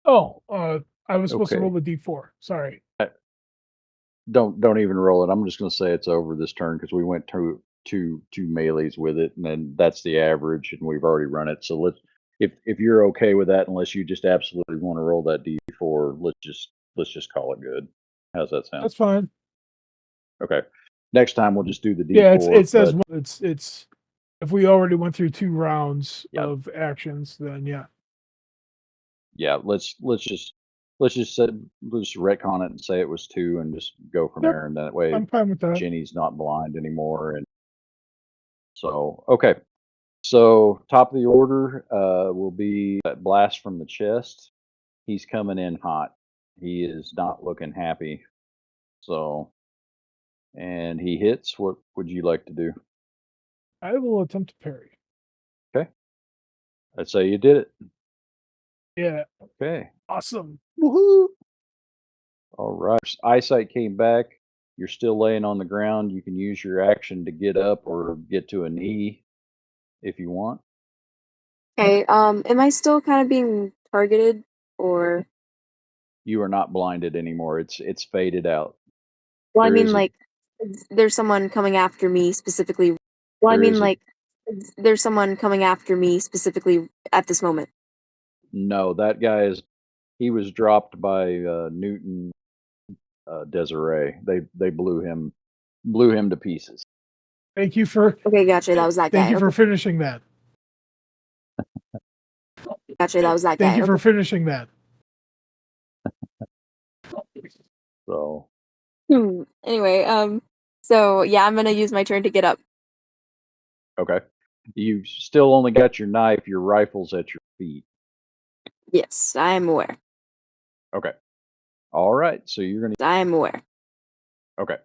Oh, I was supposed to Okay. roll the D4. Sorry. Don't even roll it. I'm just going to say it's over this turn because we went two melees with it, and then that's the average, and we've already run it. So if you're okay with that, unless you just absolutely want to roll that D4, let's just call it good. How's that sound? That's fine. Okay. Next time we'll just do the D4. Yeah, it says but it's if we already went through 2 rounds Yep. of actions, then yeah. yeah, let's just retcon it and say it was 2 and just go from Yep. there, and that way I'm fine with that. Jenny's not blind anymore. And so okay. So top of the order will be that blast from the chest. he's coming in hot. He is not looking happy. So, and he hits. What would you like to do? I will attempt to parry. Okay. I'd say you did it. Yeah, Okay. awesome. Woohoo! All right. Eyesight came back. You're still laying on the ground. You can use your action to get up or get to a knee if you want. Okay. Am I still kind of being targeted, or You are not blinded anymore. It's faded out. well, I There mean, is a like, there's someone coming after me specifically. Well, I there mean, is a like, there's someone coming after me specifically at this moment. no, that guy is he was dropped by Newton Desiree. They blew him to pieces. Thank you for Okay, gotcha. That was that thank guy. you for Okay, finishing that. gotcha. That was that Thank guy. you for Okay. finishing that. So Anyway, so yeah, I'm gonna use my turn to get up. okay. You still only got your knife, your rifle's at your feet. Yes, I am aware. Okay. All right. So you're gonna I am aware. okay.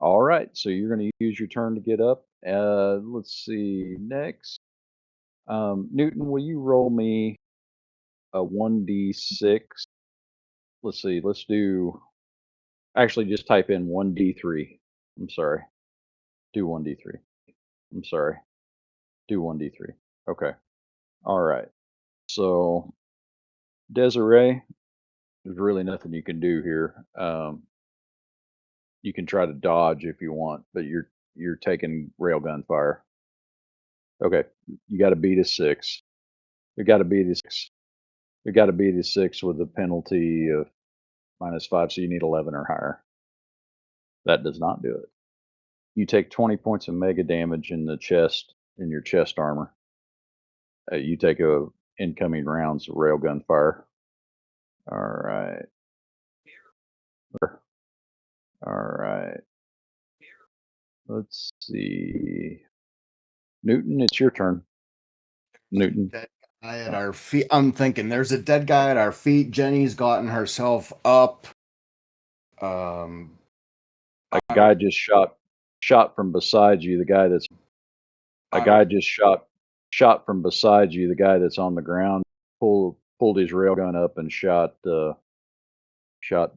All right. So you're gonna use your turn to get up. Let's see. Next. Newton, will you roll me a 1d6? Let's see. Let's do actually just type in 1d3. I'm sorry. Do 1d3. I'm sorry. Do 1d3. Okay. All right. So Desiree, there's really nothing you can do here. You can try to dodge if you want, but you're taking railgun fire. Okay, you got to beat a 6. You got to beat a 6. You got to beat a 6 with a penalty of -5, so you need 11 or higher. That does not do it. You take 20 points of mega damage in the chest, in your chest armor. You take a incoming rounds of railgun fire. All right. All right. Let's see. Newton, it's your turn. Newton. Dead guy at our feet. I'm thinking there's a dead guy at our feet. Jenny's gotten herself up. A guy just shot from beside you. The guy that's a I guy would- just shot from beside you. The guy that's on the ground pulled his railgun up and shot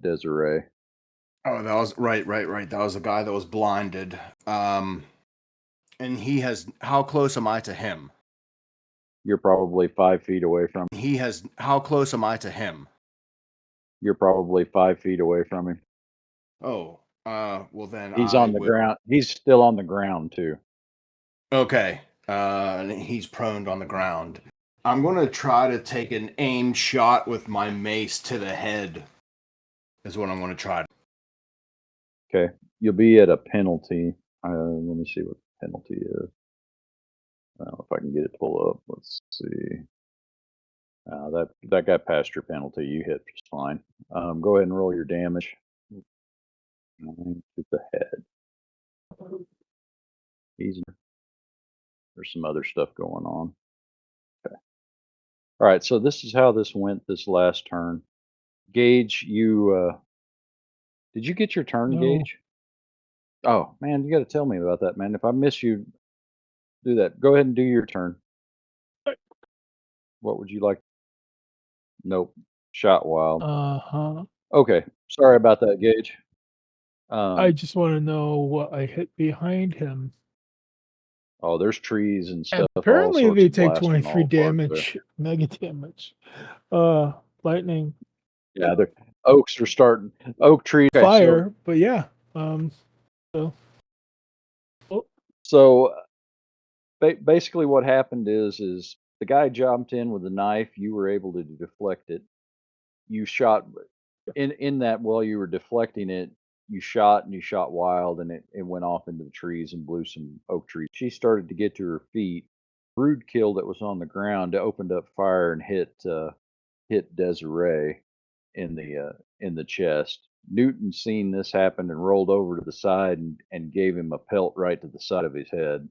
Desiree. Oh, that was right. That was the guy that was blinded. And he has. How close am I to him? You're probably 5 feet away from. He has. How close am I to him? You're probably 5 feet away from him. Oh, well then He's I on the would. ground. He's still on the ground too. Okay. And he's prone on the ground. I'm gonna try to take an aimed shot with my mace to the head. Is what I'm gonna try. Okay, you'll be at a penalty. Let me see what the penalty is. If I can get it to pull up. Let's see. That got past your penalty. You hit just fine. Go ahead and roll your damage. 9 to the head. Easy. There's some other stuff going on. Okay. All right. So this is how this went this last turn. Gage, you did you get your turn, No. Gage? Oh man, you got to tell me about that, man. If I miss you, do that. Go ahead and do your turn. What would you like? Nope. Shot wild. Uh-huh. Okay. Sorry about that, Gage. I just want to know what I hit behind him. Oh, there's trees and And stuff. all apparently sorts they of take blasting 23 all apart there. damage, mega damage. Lightning, Yeah, the oaks are starting. Oak trees. Okay, fire, but yeah. So So basically, what happened is the guy jumped in with a knife. You were able to deflect it. You shot in that while you were deflecting it. You shot and you shot wild, and it went off into the trees and blew some oak trees. She started to get to her feet. Brood kill that was on the ground opened up fire and hit Desiree in the chest. Newton seen this happen and rolled over to the side and gave him a pelt right to the side of his head.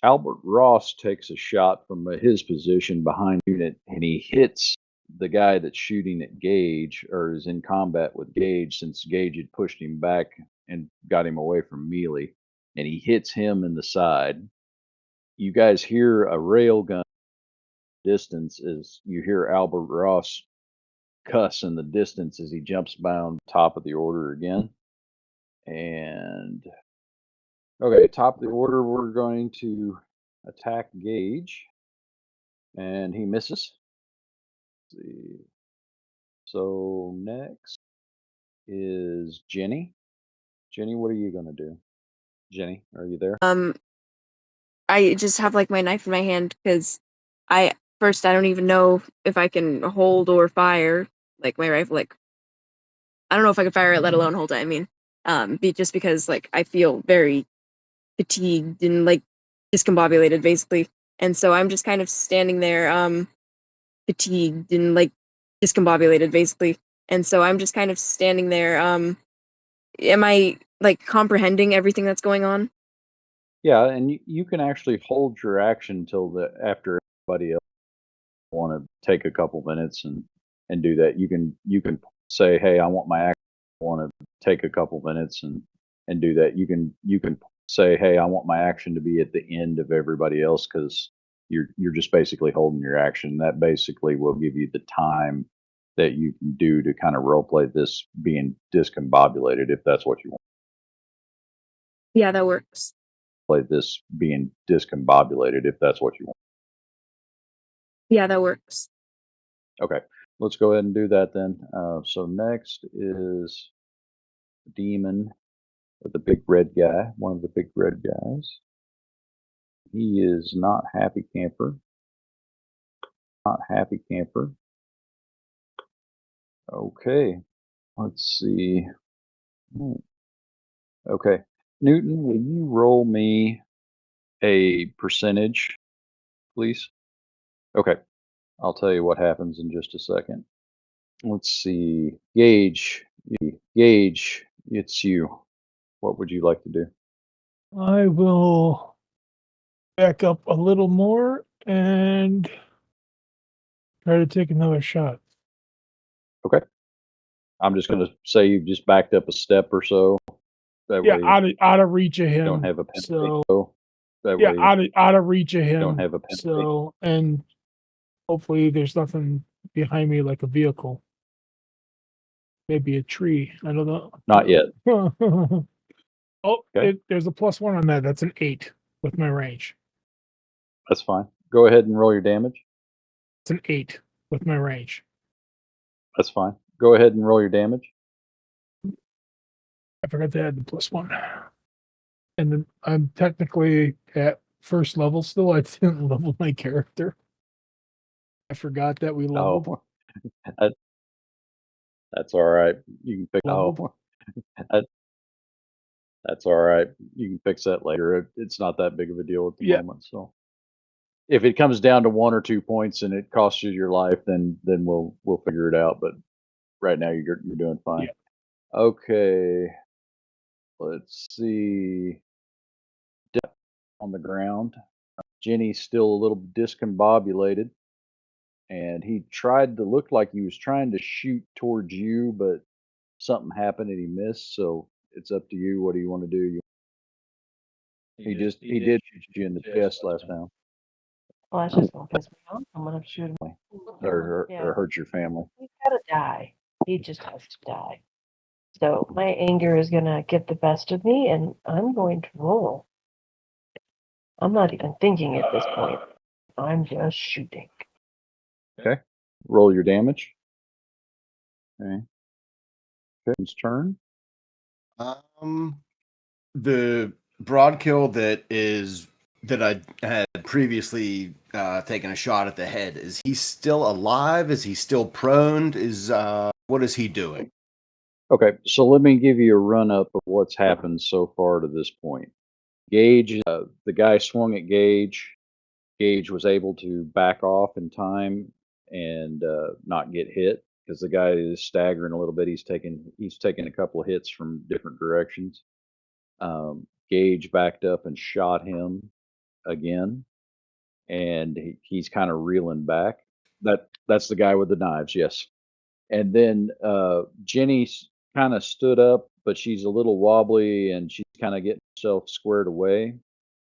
Albert Ross takes a shot from his position behind unit and he hits the guy that's shooting at Gage or is in combat with Gage, since Gage had pushed him back and got him away from Mealy, and he hits him in the side. You guys hear a rail gun distance as you hear Albert Ross cuss in the distance as he jumps by on top of the order again. And okay, top of the order, we're going to attack Gage, and he misses. Let's see. So next is Jenny. Jenny, what are you going to do? Jenny, are you there? I just have like my knife in my hand because I don't even know if I can hold or fire like my rifle. Like I don't know if I can fire it, let alone hold it. I mean, just because like I feel very fatigued and like discombobulated basically, and so I'm just kind of standing there, fatigued and like discombobulated basically, and so I'm just kind of standing there. Am I like comprehending everything that's going on? Yeah, and you can actually hold your action till after everybody else want to take a couple minutes and do that. You can say, hey, I want my action. Want to take a couple minutes and do that. You can say, hey, I want my action to be at the end of everybody else because you're just basically holding your action. That basically will give you the time that you can do to kind of role play this being discombobulated if that's what you want. Yeah, that works. Play this being discombobulated if that's what you want. Yeah, that works. Okay, let's go ahead and do that then. So next is Demon, the big red guy, one of the big red guys. He is not happy camper. Not happy camper. Okay, let's see. Hmm, okay, Newton, will you roll me a percentage, please? Okay, I'll tell you what happens in just a second. Let's see. Gage, it's you. What would you like to do? I will back up a little more and try to take another shot. Okay. I'm just going to say you've just backed up a step or so. That Yeah, way out of reach of you don't him. have a penalty. So That yeah, way out of reach of you don't him. have a penalty. So and hopefully there's nothing behind me like a vehicle. Maybe a tree. I don't know. Not yet. Oh, Okay. there's a +1 on that. That's an 8 with my range. That's fine. Go ahead and roll your damage. It's an 8 with my range. That's fine. Go ahead and roll your damage. I forgot to add the +1. And then I'm technically at first level still. I didn't level my character. I forgot that we leveled. Oh, that, that's all right. You can fix. Leveled. Oh, that, that's all right. You can fix that later. It's not that big of a deal at the Yeah. moment. So, if it comes down to 1 or 2 points and it costs you your life, then we'll figure it out. But right now you're doing fine. Yeah. Okay. Let's see. Depth on the ground. Jenny's still a little discombobulated, and he tried to look like he was trying to shoot towards you, but something happened and he missed. So it's up to you. What do you want to do? He did shoot you in the chest last time, Well, that's just gonna piss me off. I'm gonna shoot him. or Yeah. hurt your family. He's gotta die. He just has to die. So my anger is gonna get the best of me, and I'm going to roll. I'm not even thinking at this point. I'm just shooting. Okay. Roll your damage. Okay. His turn. The broadkill that I had previously taken a shot at the head. Is he still alive? Is he still prone? What is he doing? Okay, so let me give you a run up of what's happened so far to this point. Gage, the guy swung at Gage. Gage was able to back off in time and not get hit because the guy is staggering a little bit. He's taken a couple of hits from different directions. Gage backed up and shot him again, and he's kind of reeling back. That's the guy with the knives, yes. And then Jenny kind of stood up, but she's a little wobbly and she's kind of getting herself squared away.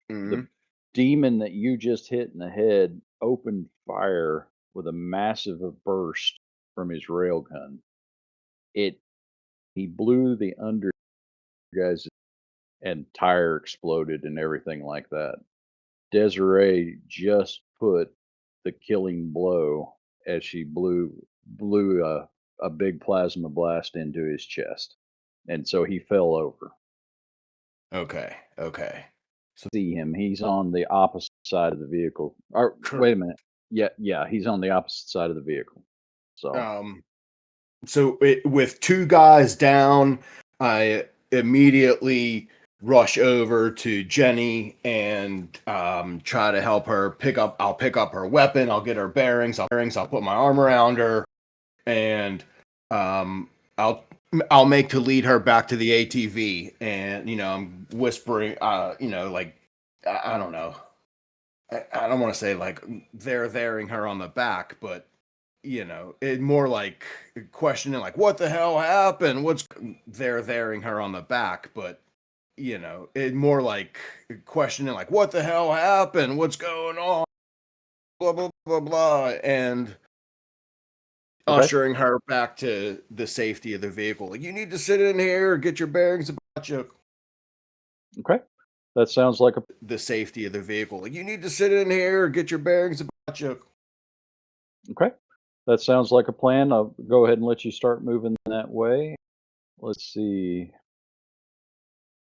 The Mhm. demon that you just hit in the head opened fire with a massive burst from his railgun. He blew the under guys and tire exploded and everything like that. Desiree just put the killing blow as she blew a big plasma blast into his chest, and so he fell over. Okay. Okay. See him? He's on the opposite side of the vehicle. Or Cor- wait a minute. Yeah, he's on the opposite side of the vehicle. So So with two guys down, I immediately rush over to Jenny and try to help her pick up. I'll pick up her weapon. I'll get her bearings. I'll put my arm around her, and I'll make to lead her back to the ATV. And I'm whispering, like I don't know. I don't want to say like they're her on the back, but it more like questioning like what the hell happened? What's they're her on the back, but it more like questioning like what the hell happened? What's going on? Blah blah blah blah, and okay, ushering her back to the safety of the vehicle. Like, you need to sit in here, get your bearings about you. okay, that sounds like a The safety of the vehicle. Like, you need to sit in here, get your bearings about you. okay. That sounds like a plan. I'll go ahead and let you start moving that way. Let's see.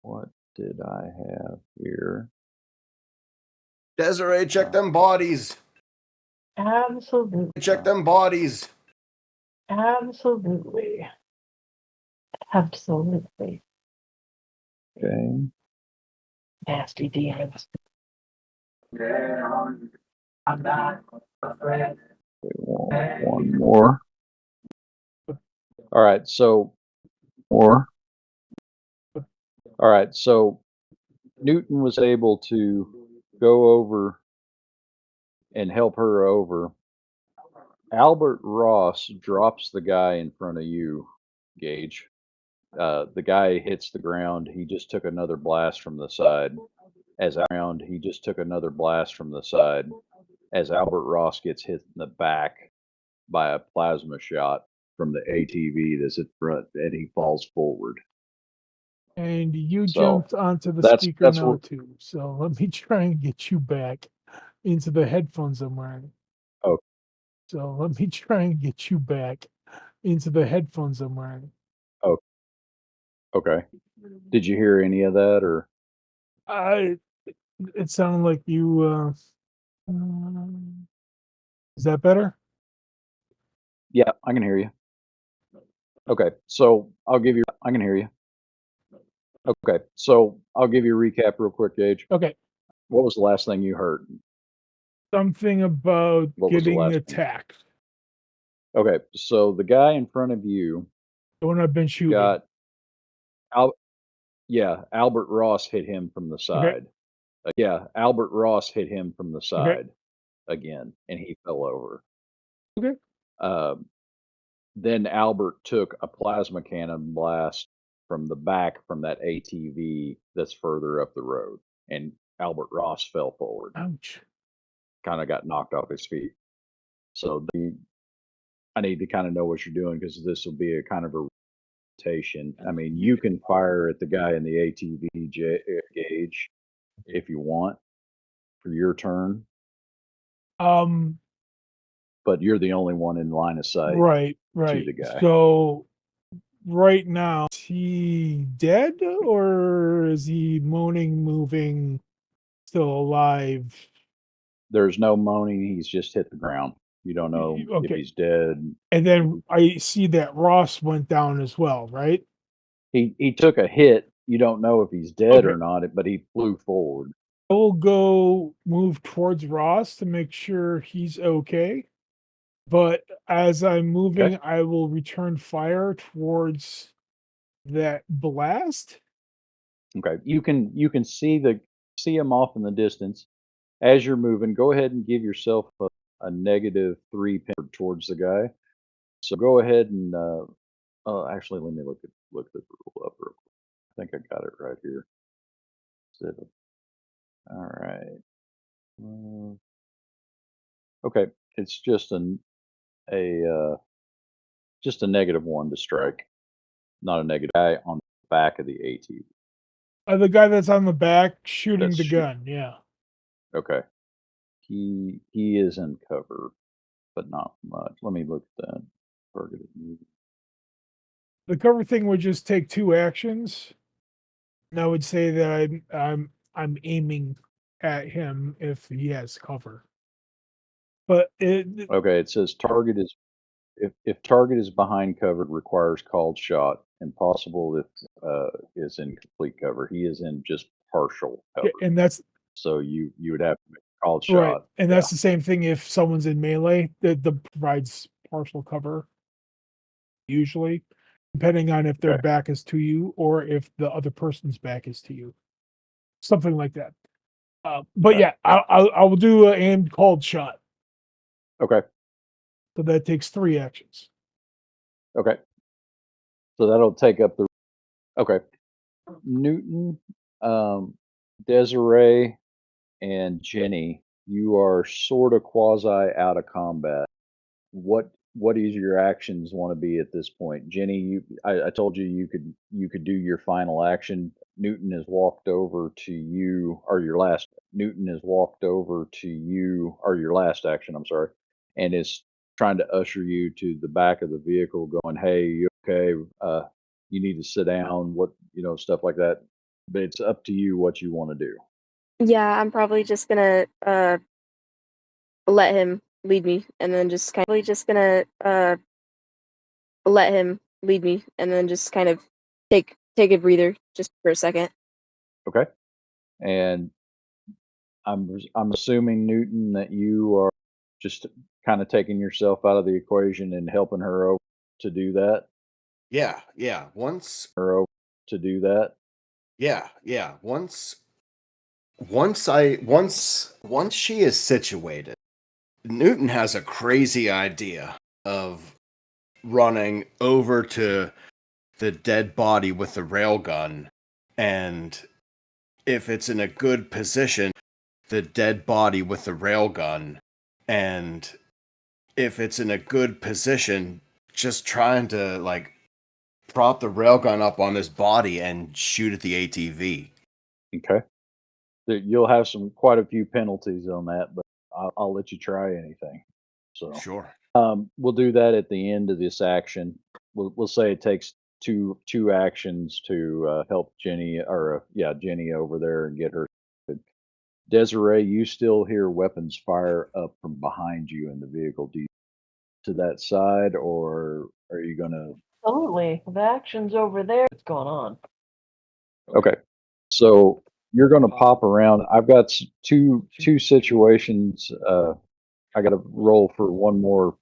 What did I have here? Desiree, check them bodies. Absolutely. Check them bodies. Absolutely. Absolutely. Okay. Nasty demons. One more. All right, so more. All right, so Newton was able to go over and help her over. Albert Ross drops the guy in front of you, Gage. The guy hits the ground. He just took another blast from the side. He just took another blast from the side. As Albert Ross gets hit in the back by a plasma shot from the ATV that's in front, and he falls forward. And you So jumped onto the that's speaker that's now what. too. So let me try and get you back into the headphones I'm wearing. Oh, So let me try and get you back into the headphones I'm wearing. oh, okay. Did you hear any of that, or It sounded like you. Is that better? yeah, I can hear you. Okay, so I'll give you. I can hear you. Okay, so I'll give you a recap real quick, Gage. Okay. What was the last thing you heard? Something about What was the getting last thing? attacked. Okay, so the guy in front of you The one I've been shooting. got Al- yeah, Albert Ross hit him from the side. Yeah, Albert Ross hit him from the side again, and he fell over. Okay. Then Albert took a plasma cannon blast from the back from that ATV that's further up the road, and Albert Ross fell forward, Ouch. kind of got knocked off his feet. So I need to kind of know what you're doing because this will be a kind of a rotation. I mean, you can fire at the guy in the ATV Gage if you want for your turn, Um. but you're the only one in line of sight Right. to Right. the guy. So right now, is he dead or is he moaning, moving, still alive? There's no moaning. He's just hit the ground. You don't know if Okay. he's dead. And then I see that Ross went down as well, right? He took a hit. You don't know if he's dead Okay. or not, but he flew forward. I will go move towards Ross to make sure he's okay. But as I'm moving, I will return fire towards that blast. Okay. You can see him off in the distance as you're moving. Go ahead and give yourself a -3 pin towards the guy. So go ahead and actually let me look the rule up real quick. I think I got it right here. All right. Okay, it's just a just a -1 to strike, not a negative guy on the back of the ATV. The guy that's on the back shooting That's the shoot- gun. Yeah. Okay, he is in cover, but not much. Let me look at that. Targeted movement. The cover thing would just take 2 actions. And I would say that I'm aiming at him if he has cover. But Okay, it says target is if target is behind cover, it requires called shot. Impossible if is in complete cover. He is in just partial cover. and that's So you would have to make a called right. shot. And Yeah. that's the same thing if someone's in melee that provides partial cover usually, depending on if their Okay. back is to you or if the other person's back is to you. Something like that. But Okay. yeah, I will do an aimed called shot. Okay. So that takes 3 actions. Okay. So that'll take up the okay. Newton, Desiree, and Jenny, you are sort of quasi out of combat. What is your actions want to be at this point? Jenny, I told you you could do your final action. Newton has walked over to you, or your last Newton has walked over to you, or your last action, I'm sorry, and is trying to usher you to the back of the vehicle, going, "Hey, you okay? You need to sit down." What stuff like that. But it's up to you what you want to do. Yeah, I'm probably just gonna let him lead me, and then let him lead me, and then just kind of take a breather just for a second. Okay, and I'm assuming, Newton, that you are just kind of taking yourself out of the equation and helping her over to do that, Yeah. Once her over to do that. yeah. Once she is situated, Newton has a crazy idea of running over to the dead body with the railgun, and if it's in a good position, the dead body with the railgun, and if it's in a good position, just trying to like prop the railgun up on this body and shoot at the ATV. Okay, you'll have quite a few penalties on that, but I'll let you try anything. So Sure. we'll do that at the end of this action. We'll say it takes two actions to help Jenny, or Jenny over there and get her. Desiree, you still hear weapons fire up from behind you in the vehicle. Do you to that side, or are you gonna? Absolutely. The action's over there. What's going on? Okay, so you're gonna pop around. I've got two situations. I got to roll for one more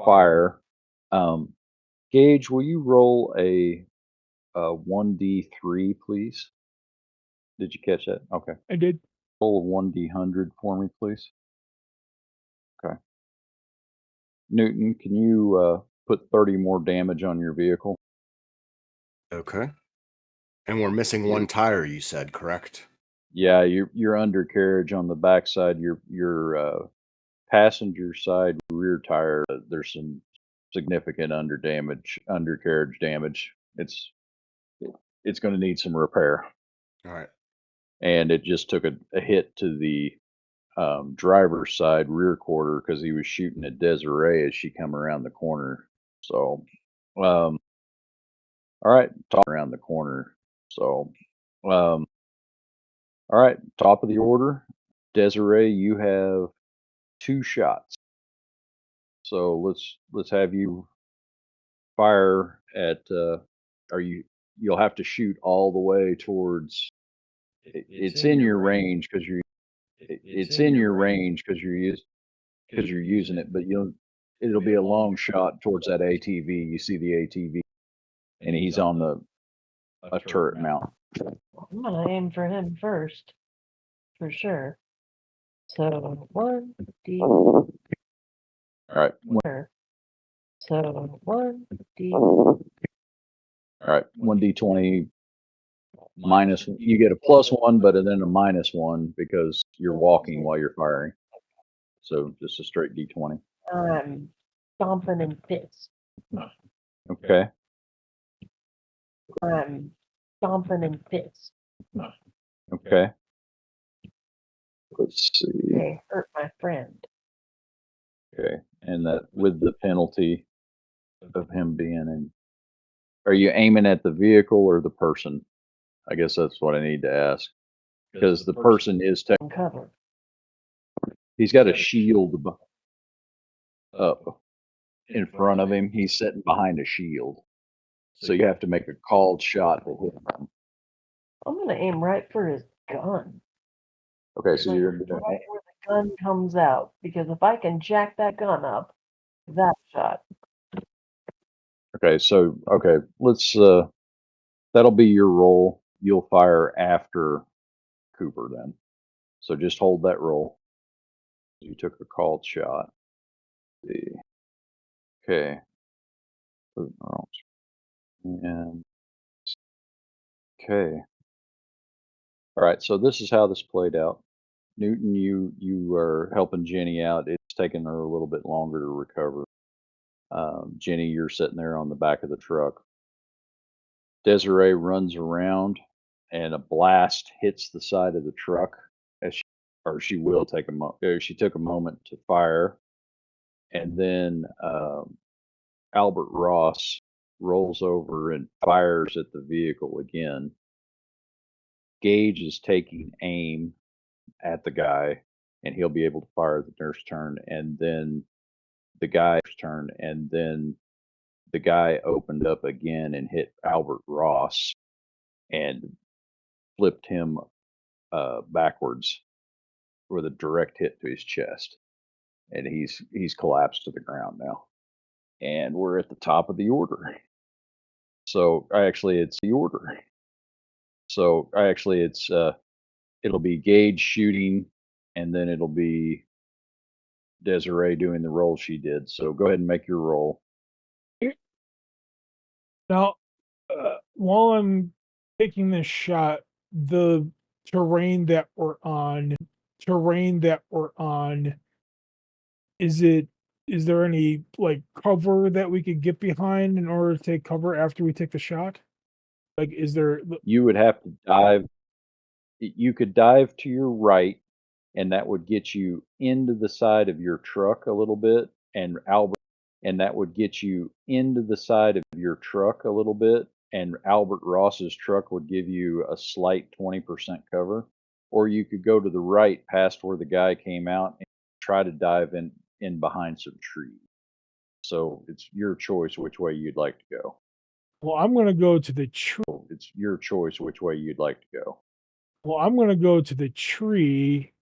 fire. Um, Gage, will you roll a 1d3, please? Did you catch that? Okay, I did. roll a 1d100 for me, please. Okay. Newton, can you put 30 more damage on your vehicle? Okay. And we're missing one tire, you said, correct? Yeah, your undercarriage on the backside, your passenger side rear tire, there's some significant undercarriage damage. It's going to need some repair, All right. and it just took a hit to the driver's side rear quarter because he was shooting at Desiree as she come around the corner. So, all right, top around the corner. So, all right, top of the order, Desiree, you have 2 shots. So let's have you fire at. Are you'll have to shoot all the way towards. It's in your range because you're. It's in your range because you're using it, but it'll be a long shot towards that ATV. You see the ATV, and he's on a turret mount. I'm gonna aim for him first, for sure. So 1d. All right. Sure. So 1D. All right. 1d20 minus. You get a +1, but then a -1 because you're walking while you're firing. So just a straight d20. I'm stomping and fist. Okay. I'm stomping and fist. Okay. Let's see. They hurt my friend. Okay. And that with the penalty of him being in. Are you aiming at the vehicle or the person? I guess that's what I need to ask. Because the person is Uncovered. he's got a shield up in front of him. He's sitting behind a shield. So you have to make a called shot to hit him. I'm gonna aim right for his gun. Okay, so you're Right where the gun comes out. Because if I can jack that gun up, that shot. okay. So let's that'll be your roll. You'll fire after Cooper then. So just hold that roll. You took a called shot. Let's see. Okay. And okay. All right. So this is how this played out. Newton, you are helping Jenny out. It's taking her a little bit longer to recover. Jenny, you're sitting there on the back of the truck. Desiree runs around, and a blast hits the side of the truck. She will take she took a moment to fire, and then Albert Ross rolls over and fires at the vehicle again. Gage is taking aim at the guy, and he'll be able to fire the nurse turn, and then the guy's turn, and then the guy opened up again and hit Albert Ross and flipped him backwards with a direct hit to his chest, and he's collapsed to the ground now. And we're at the top of the order. So actually, it's the order. So actually, it's it'll be Gage shooting, and then it'll be Desiree doing the roll she did. So go ahead and make your roll. Now, while I'm taking this shot, the terrain that we're on, is there any like cover that we could get behind in order to take cover after we take the shot? Like, is there? You would have to dive. You could dive to your right, and that would get you into the side of your truck a little bit, and that would get you into the side of your truck a little bit, and Albert Ross's truck would give you a slight 20% cover. Or you could go to the right past where the guy came out and try to dive in behind some trees. So it's your choice which way you'd like to go. Well, I'm gonna go to the tree. It's your choice which way you'd like to go. Well, I'm gonna go to the tree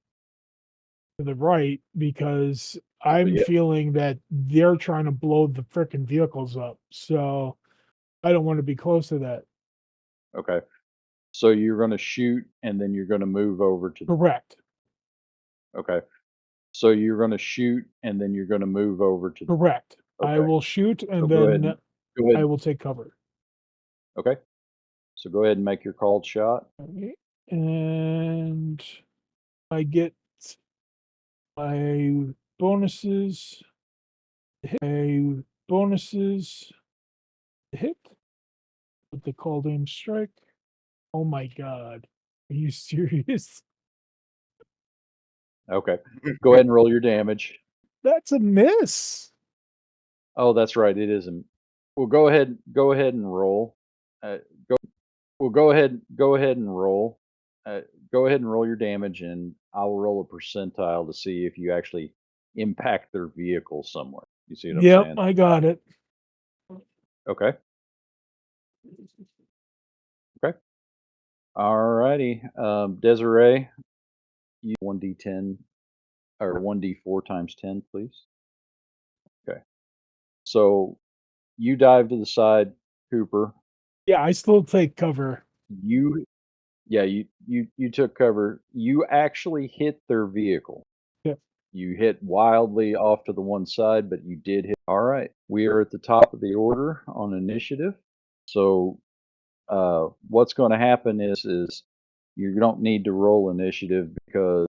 to the right because I'm yeah. feeling that they're trying to blow the frickin' vehicles up. So I don't want to be close to that. Okay. So you're going to shoot and then you're going to move over to Correct. okay. So you're going to shoot and then you're going to move over to Correct. I okay. will shoot and So go ahead. then Go ahead. I will take cover. Okay. So go ahead and make your called shot. Okay. And I get my bonuses. My bonuses to hit with the called aim strike. Oh my god. Are you serious? Okay. Go ahead and roll your damage. That's a miss. Oh, that's right. It isn't. Well, go ahead and roll. Go ahead and roll. Go ahead and roll your damage, and I'll roll a percentile to see if you actually impact their vehicle somewhere. You see what I'm Yep, saying? I got it. Okay. Okay. All righty. Desiree, you 1d10 or 1d4 times 10, please. Okay. So you dive to the side, Cooper. Yeah, I still take cover. You Yeah, you took cover. You actually hit their vehicle. Yeah. You hit wildly off to the one side, but you did hit. All right. We are at the top of the order on initiative. So what's going to happen is you don't need to roll initiative because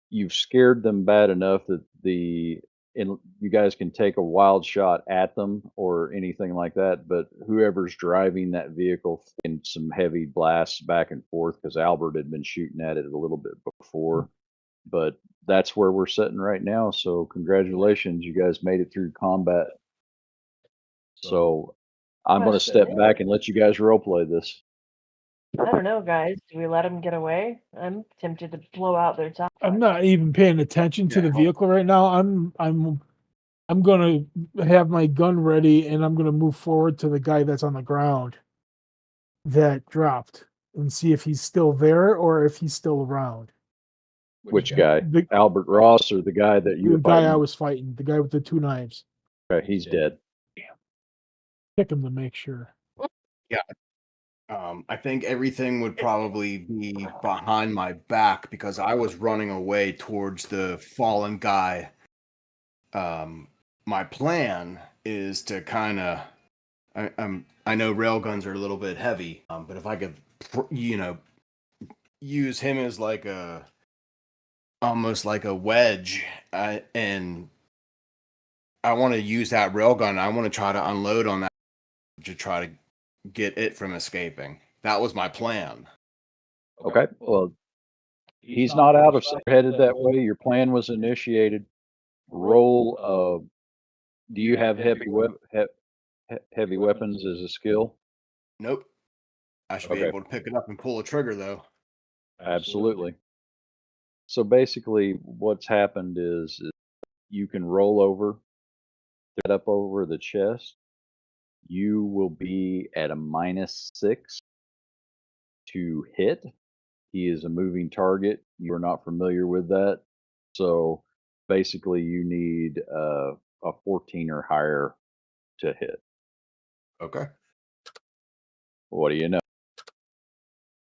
you've scared them bad enough that you guys can take a wild shot at them or anything like that. But whoever's driving that vehicle in some heavy blasts back and forth because Albert had been shooting at it a little bit before. But that's where we're sitting right now. So congratulations, you guys made it through combat. So I'm going to Question. step back and let you guys role play this. I don't know, guys. Do we let them get away? I'm tempted to blow out their top. I'm not even paying attention to the vehicle right now. I'm gonna have my gun ready and I'm gonna move forward to the guy that's on the ground that dropped and see if he's still there or if he's still around. Which guy? The, Albert Ross or the guy that you the were guy I fighting? was fighting, the guy with the 2 knives. Okay, he's dead. Check him to make sure. I think everything would probably be behind my back because I was running away towards the fallen guy. My plan is to kind of, I know railguns are a little bit heavy, but if I could, use him as like almost like a wedge, and I want to use that railgun. I want to try to unload on that to try to get it from escaping. That was my plan. Okay. Well, he's not out of sight. Headed that way. Your plan was initiated. Roll. Do you have heavy weapons as a skill? Nope. I should be Okay. able to pick it up and pull the trigger though. Absolutely. So basically, what's happened is you can roll over, get up over the chest. You will be at a -6 to hit. He is a moving target. You are not familiar with that. So basically, you need a 14 or higher to hit. Okay. What do you know?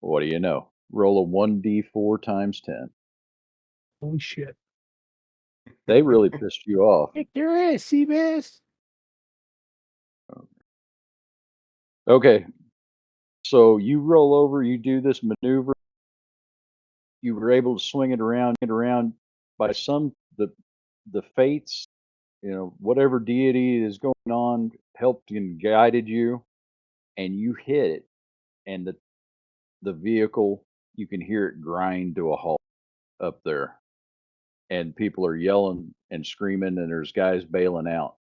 What do you know? Roll a 1d4 times 10. Holy shit. They really pissed you off. Kick your ass, Seabass. Okay. So you roll over, you do this maneuver. You were able to swing it around by the fates, whatever deity is going on helped and guided you, and you hit it, and the vehicle, you can hear it grind to a halt up there, and people are yelling and screaming, and there's guys bailing out,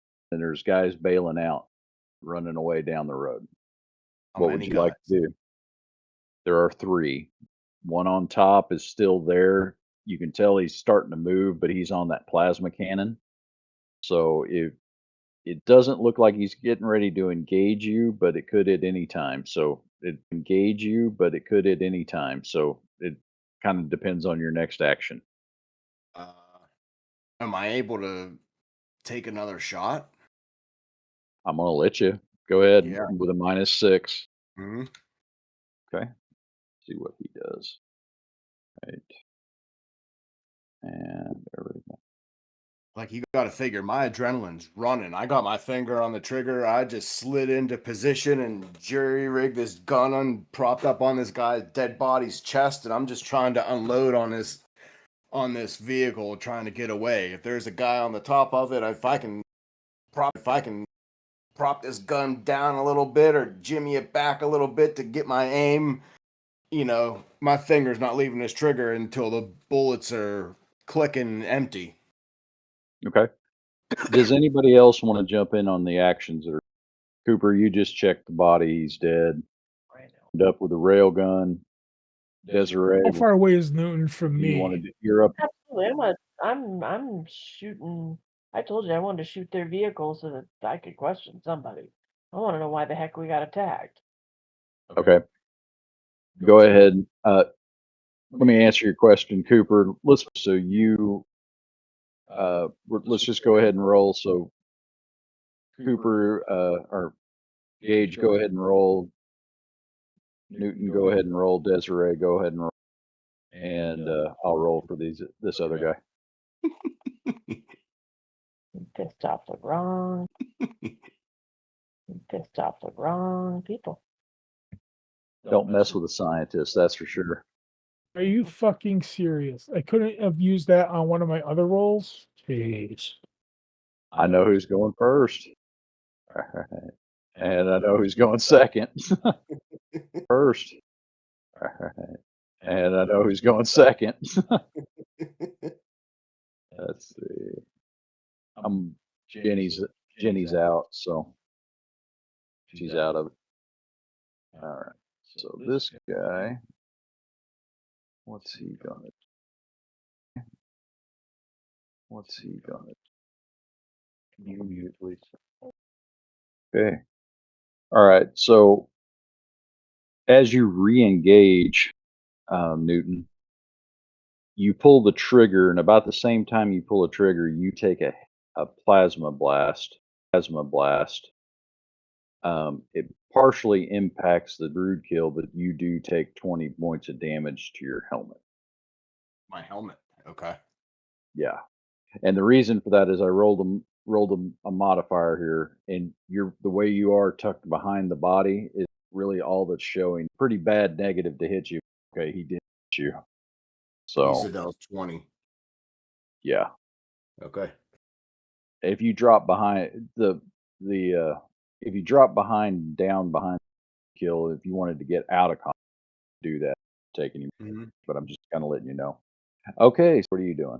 running away down the road. How What would many you like guys? to do? There are 3. One on top is still there. You can tell he's starting to move, but he's on that plasma cannon. So it doesn't look like he's getting ready to engage you, but it could at any time. So it engage you, but it could at any time. So it kind of depends on your next action. Am I able to take another shot? I'm gonna let you go ahead Yeah. with a -6. Mm-hmm. Okay. See what he does. Right. And everything. Like, you got to figure my adrenaline's running. I got my finger on the trigger. I just slid into position and jury rigged this gun propped up on this guy's dead body's chest, and I'm just trying to unload on this vehicle, trying to get away. If there's a guy on the top of it, if I can prop this gun down a little bit or jimmy it back a little bit to get my aim, my finger's not leaving this trigger until the bullets are clicking empty. Okay. Does anybody else want to jump in on the actions? Or Cooper, you just checked the body. He's dead. End up with a rail gun. Desiree, How far away is Newton from you me? want to? You're up. Absolutely. I'm shooting. I told you I wanted to shoot their vehicle so that I could question somebody. I want to know why the heck we got attacked. Okay. Go ahead. Let me answer your question, Cooper. Let's just go ahead and roll. So Cooper or Gage, go ahead and roll. Newton, go ahead and roll. Desiree, go ahead and roll. And I'll roll for this other guy. You pissed off the wrong. You pissed off the wrong people. Don't mess with a scientist, that's for sure. Are you fucking serious? I couldn't have used that on one of my other roles. Jeez. I know who's going first. All right. And I know who's going second. First. All right. And I know who's going second. Let's see. Jenny's out, so she's out of it. All right. So this guy, what's he gonna Can you mute, please? Okay. All right. So as you re-engage, Newton, you pull the trigger, and about the same time you pull a trigger, you take a plasma blast. It partially impacts the brood kill, but you do take 20 points of damage to your helmet. My helmet. Okay. Yeah. And the reason for that is I rolled a modifier here, and the way you are tucked behind the body is really all that's showing. Pretty bad negative to hit you. Okay, he did hit you. You So said that was 20. yeah. Okay. If you drop behind if you drop down behind the kill, if you wanted to get out of combat, do that, take any, Mhm. but I'm just kind of letting you know. Okay, so what are you doing?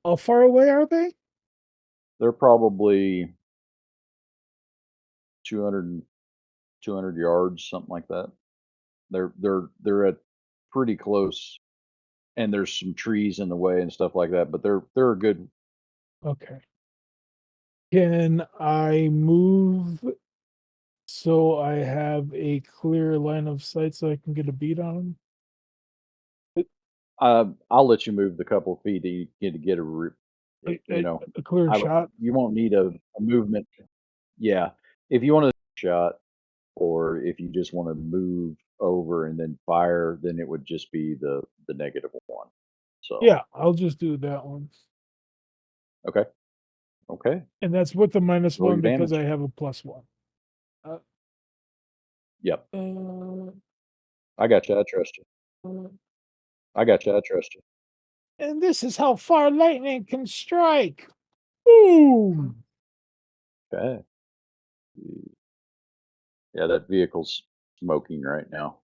How far away are they? They're probably 200 yards, something like that. They're at pretty close, and there's some trees in the way and stuff like that, but they're a good. Okay. Can I move so I have a clear line of sight so I can get a beat on them? I'll let you move the couple of feet to get A clear shot? you won't need a movement. Yeah, if you want a shot, or if you just want to move over and then fire, then it would just be the negative one. So Yeah, I'll just do that one. okay, And that's with the roll -1 your because damage. I have a +1. Yep, Uh, I got you. I trust you. I trust you. and this is how far lightning can strike. Boom! Okay. Yeah, that vehicle's smoking right now.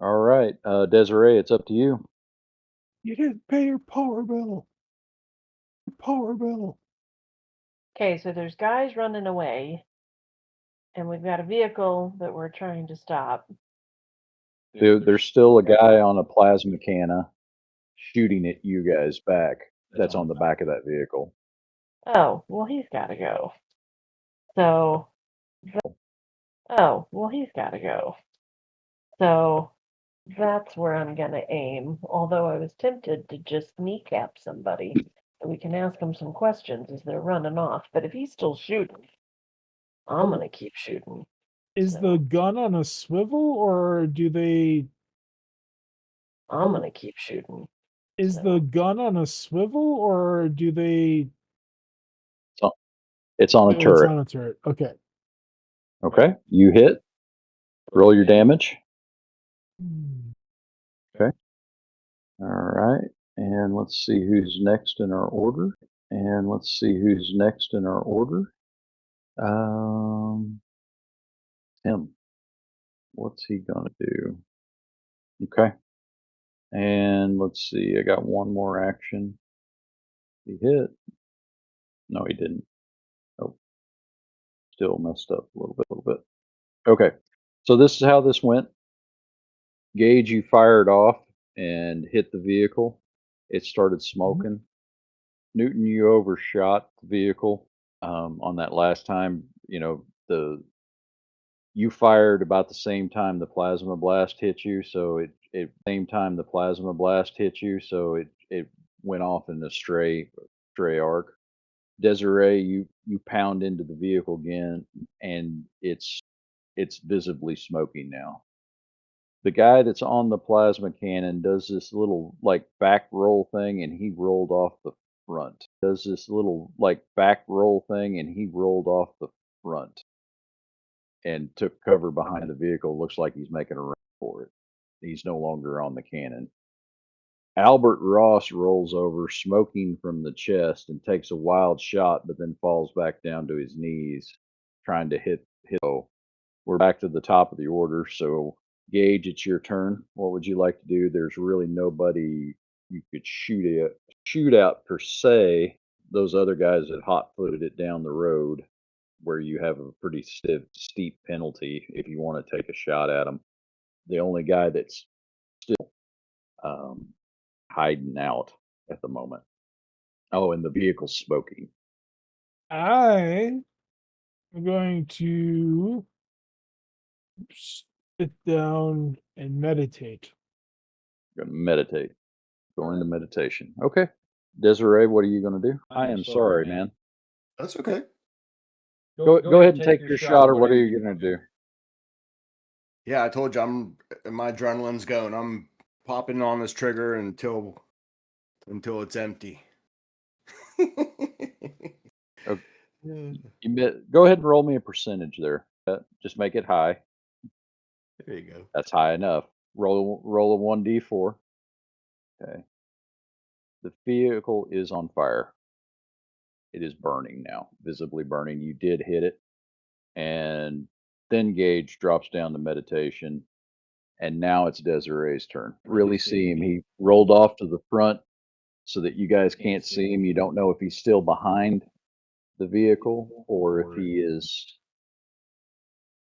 All right, Desiree, it's up to you. You didn't pay your power bill. Power bill. Okay, so there's guys running away, and we've got a vehicle that we're trying to stop. There's still a guy on a plasma canna shooting at you guys back. That's on the back of that vehicle. Oh, well, he's got to go. He's got to go. So that's where I'm going to aim. Although I was tempted to just kneecap somebody, and we can ask him some questions as they're running off. But if he's still shooting, I'm going to keep shooting. Is the gun on a swivel or do they I'm going to keep shooting. is the gun on a swivel or do they So it's on a it's turret. on a turret? Okay. Okay, you hit. Roll your damage. Hmm. All right, and let's see who's next in our order. Him. What's he gonna do? Okay, and let's see. I got one more action. He hit. No, he didn't. Oh, still messed up a little bit. Okay, so this is how this went. Gage, you fired off and hit the vehicle. It started smoking. Newton, you overshot the vehicle on that last time. You know, you fired about the same time the plasma blast hit you, so it went off in a stray arc. Desiree, you pound into the vehicle again, and it's visibly smoking now. the guy that's on the plasma cannon does this little like back roll thing and he rolled off the front. Does this little like back roll thing and he rolled off the front and took cover behind the vehicle. Looks like he's making a run for it. He's no longer on the cannon. Albert Ross rolls over, smoking from the chest, and takes a wild shot, but then falls back down to his knees, trying to hit. Oh, we're back to the top of the order. So, Gage, it's your turn. What would you like to do? There's really nobody you could shoot at per se. Those other guys had hot-footed it down the road, where you have a pretty steep penalty if you want to take a shot at them. The only guy that's still um, hiding out at the moment. Oh, and the vehicle's smoking. I am going to sit down and meditate. Gonna meditate. Go into meditation. Okay. Desiree, what are you gonna do? I am sorry, man. That's okay. Go ahead and take your shot, or what are you gonna do? Yeah, I told you my adrenaline's going. I'm popping on this trigger until it's empty. Okay. Go ahead and roll me a percentage there. Just make it high. There you go. That's high enough. Roll a 1d4. Okay. The vehicle is on fire. It is burning now, visibly burning. You did hit it. And then Gage drops down to meditation. And now it's Desiree's turn. Really see him. He rolled off to the front so that you guys can't see him. You don't know if he's still behind the vehicle or if he is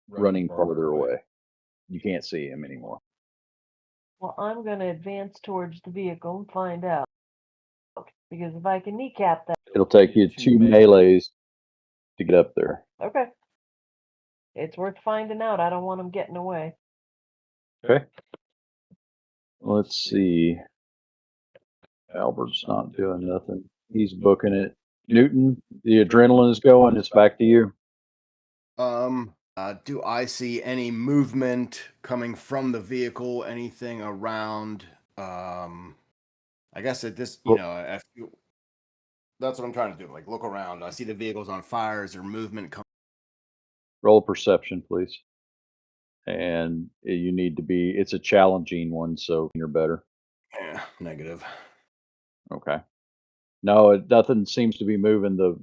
running farther away. You can't see him anymore. Well, I'm going to advance towards the vehicle and find out. Because if I can kneecap that, It'll take you 2 melees to get up there. okay. It's worth finding out. I don't want them getting away. Okay. Let's see. Albert's not doing nothing. He's booking it. Newton, the adrenaline is going. It's back to you. Do I see any movement coming from the vehicle? Anything around? I guess at this, that's what I'm trying to do. Like look around. I see the vehicle's on fire. Is there movement coming? Roll perception, please. And you need to be, it's a challenging one, so you're better. Yeah, negative. Okay. No, nothing seems to be moving. The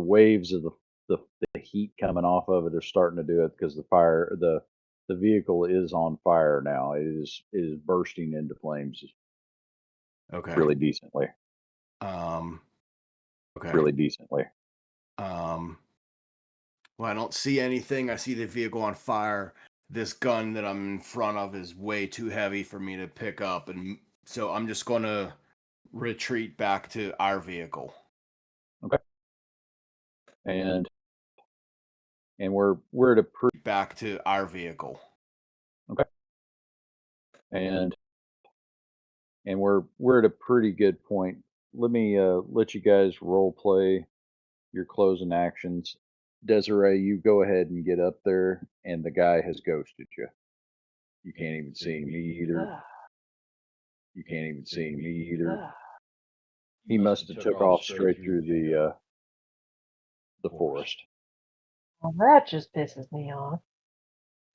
waves of the heat coming off of it are starting to do it because the vehicle is on fire now. It is bursting into flames Okay. really decently. Okay. Really decently. Well, I don't see anything. I see the vehicle on fire. This gun that I'm in front of is way too heavy for me to pick up, and so I'm just going to retreat back to our vehicle. Okay. And we're at a back to our vehicle. Okay. And we're at a pretty good point. Let me let you guys role play your closing actions. Desiree, you go ahead and get up there, and the guy has ghosted you. You can't even see me either. You can't even see me either. He must have took off straight through the forest. Well, that just pisses me off.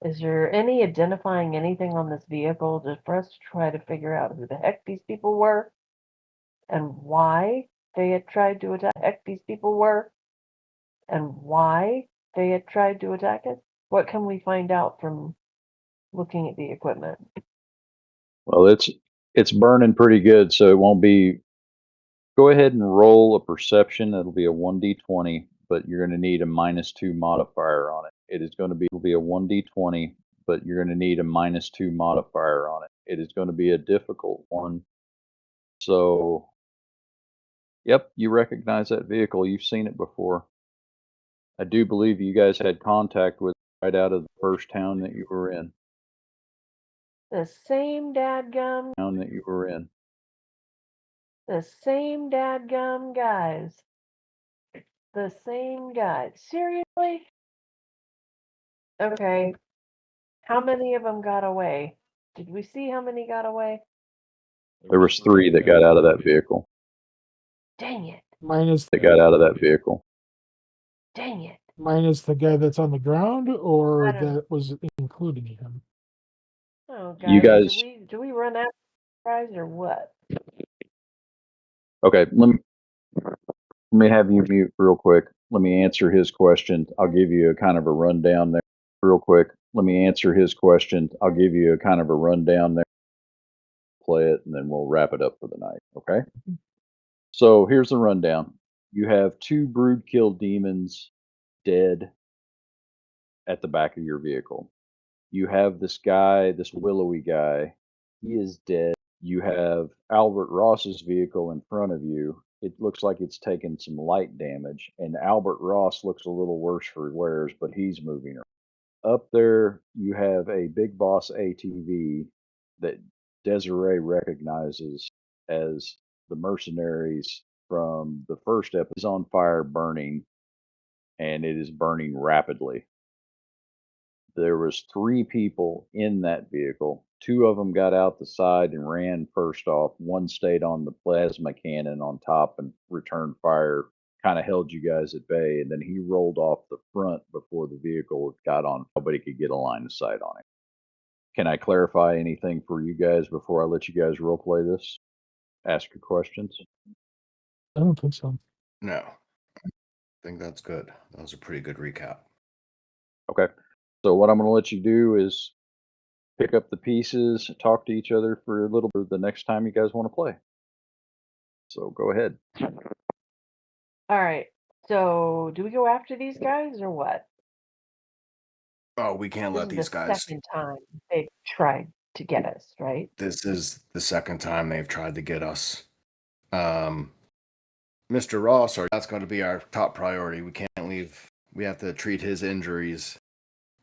Is there any identifying anything on this vehicle just for us to try to figure out who the heck these people were and why they had tried to attack it? What can we find out from looking at the equipment? Well, it's burning pretty good, so it won't be. Go ahead and roll a perception. It'll be a 1d20, but you're going to need a -2 modifier on it. It'll be a 1d20, but you're going to need a -2 modifier on it. It is going to be a difficult one. So, yep, you recognize that vehicle. You've seen it before. I do believe you guys had contact with it right out of the first town that you were in. The same dadgum guys. The same guys. Seriously? Okay. How many of them got away? Did we see how many got away? There was 3 that got out of that vehicle. Dang it. Minus That got out of that vehicle. Dang it. minus the guy that's on the ground, or I don't- that was including him. Oh, guys, You guys- do we run after guys or what? Okay, let me have you mute real quick. Let me answer his question. I'll give you a kind of a rundown there real quick. Let me answer his question. I'll give you a kind of a rundown there. Play it, and then we'll wrap it up for the night. Okay. So here's the rundown. You have 2 broodkill demons dead at the back of your vehicle. You have this guy, this willowy guy. He is dead. You have Albert Ross's vehicle in front of you. It looks like it's taken some light damage, and Albert Ross looks a little worse for wears, but he's moving around. Up there, you have a Big Boss ATV that Desiree recognizes as the mercenaries from the first episode. It's on fire, burning, and it is burning rapidly. There was 3 people in that vehicle. 2 of them got out the side and ran first off. 1 stayed on the plasma cannon on top and returned fire, kind of held you guys at bay, and then he rolled off the front before the vehicle got on. Nobody could get a line of sight on it. Can I clarify anything for you guys before I let you guys role play this? Ask your questions. I don't think so. No, I think that's good. That was a pretty good recap. Okay. So what I'm going to let you do is pick up the pieces, talk to each other for a little bit the next time you guys want to play. So go ahead. All right. So, do we go after these guys or what? Oh, we can't This let is these the guys. second time they've tried to get us, right? This is the second time they've tried to get us. Mr. Ross, that's going to be our top priority. We can't leave. We have to treat his injuries.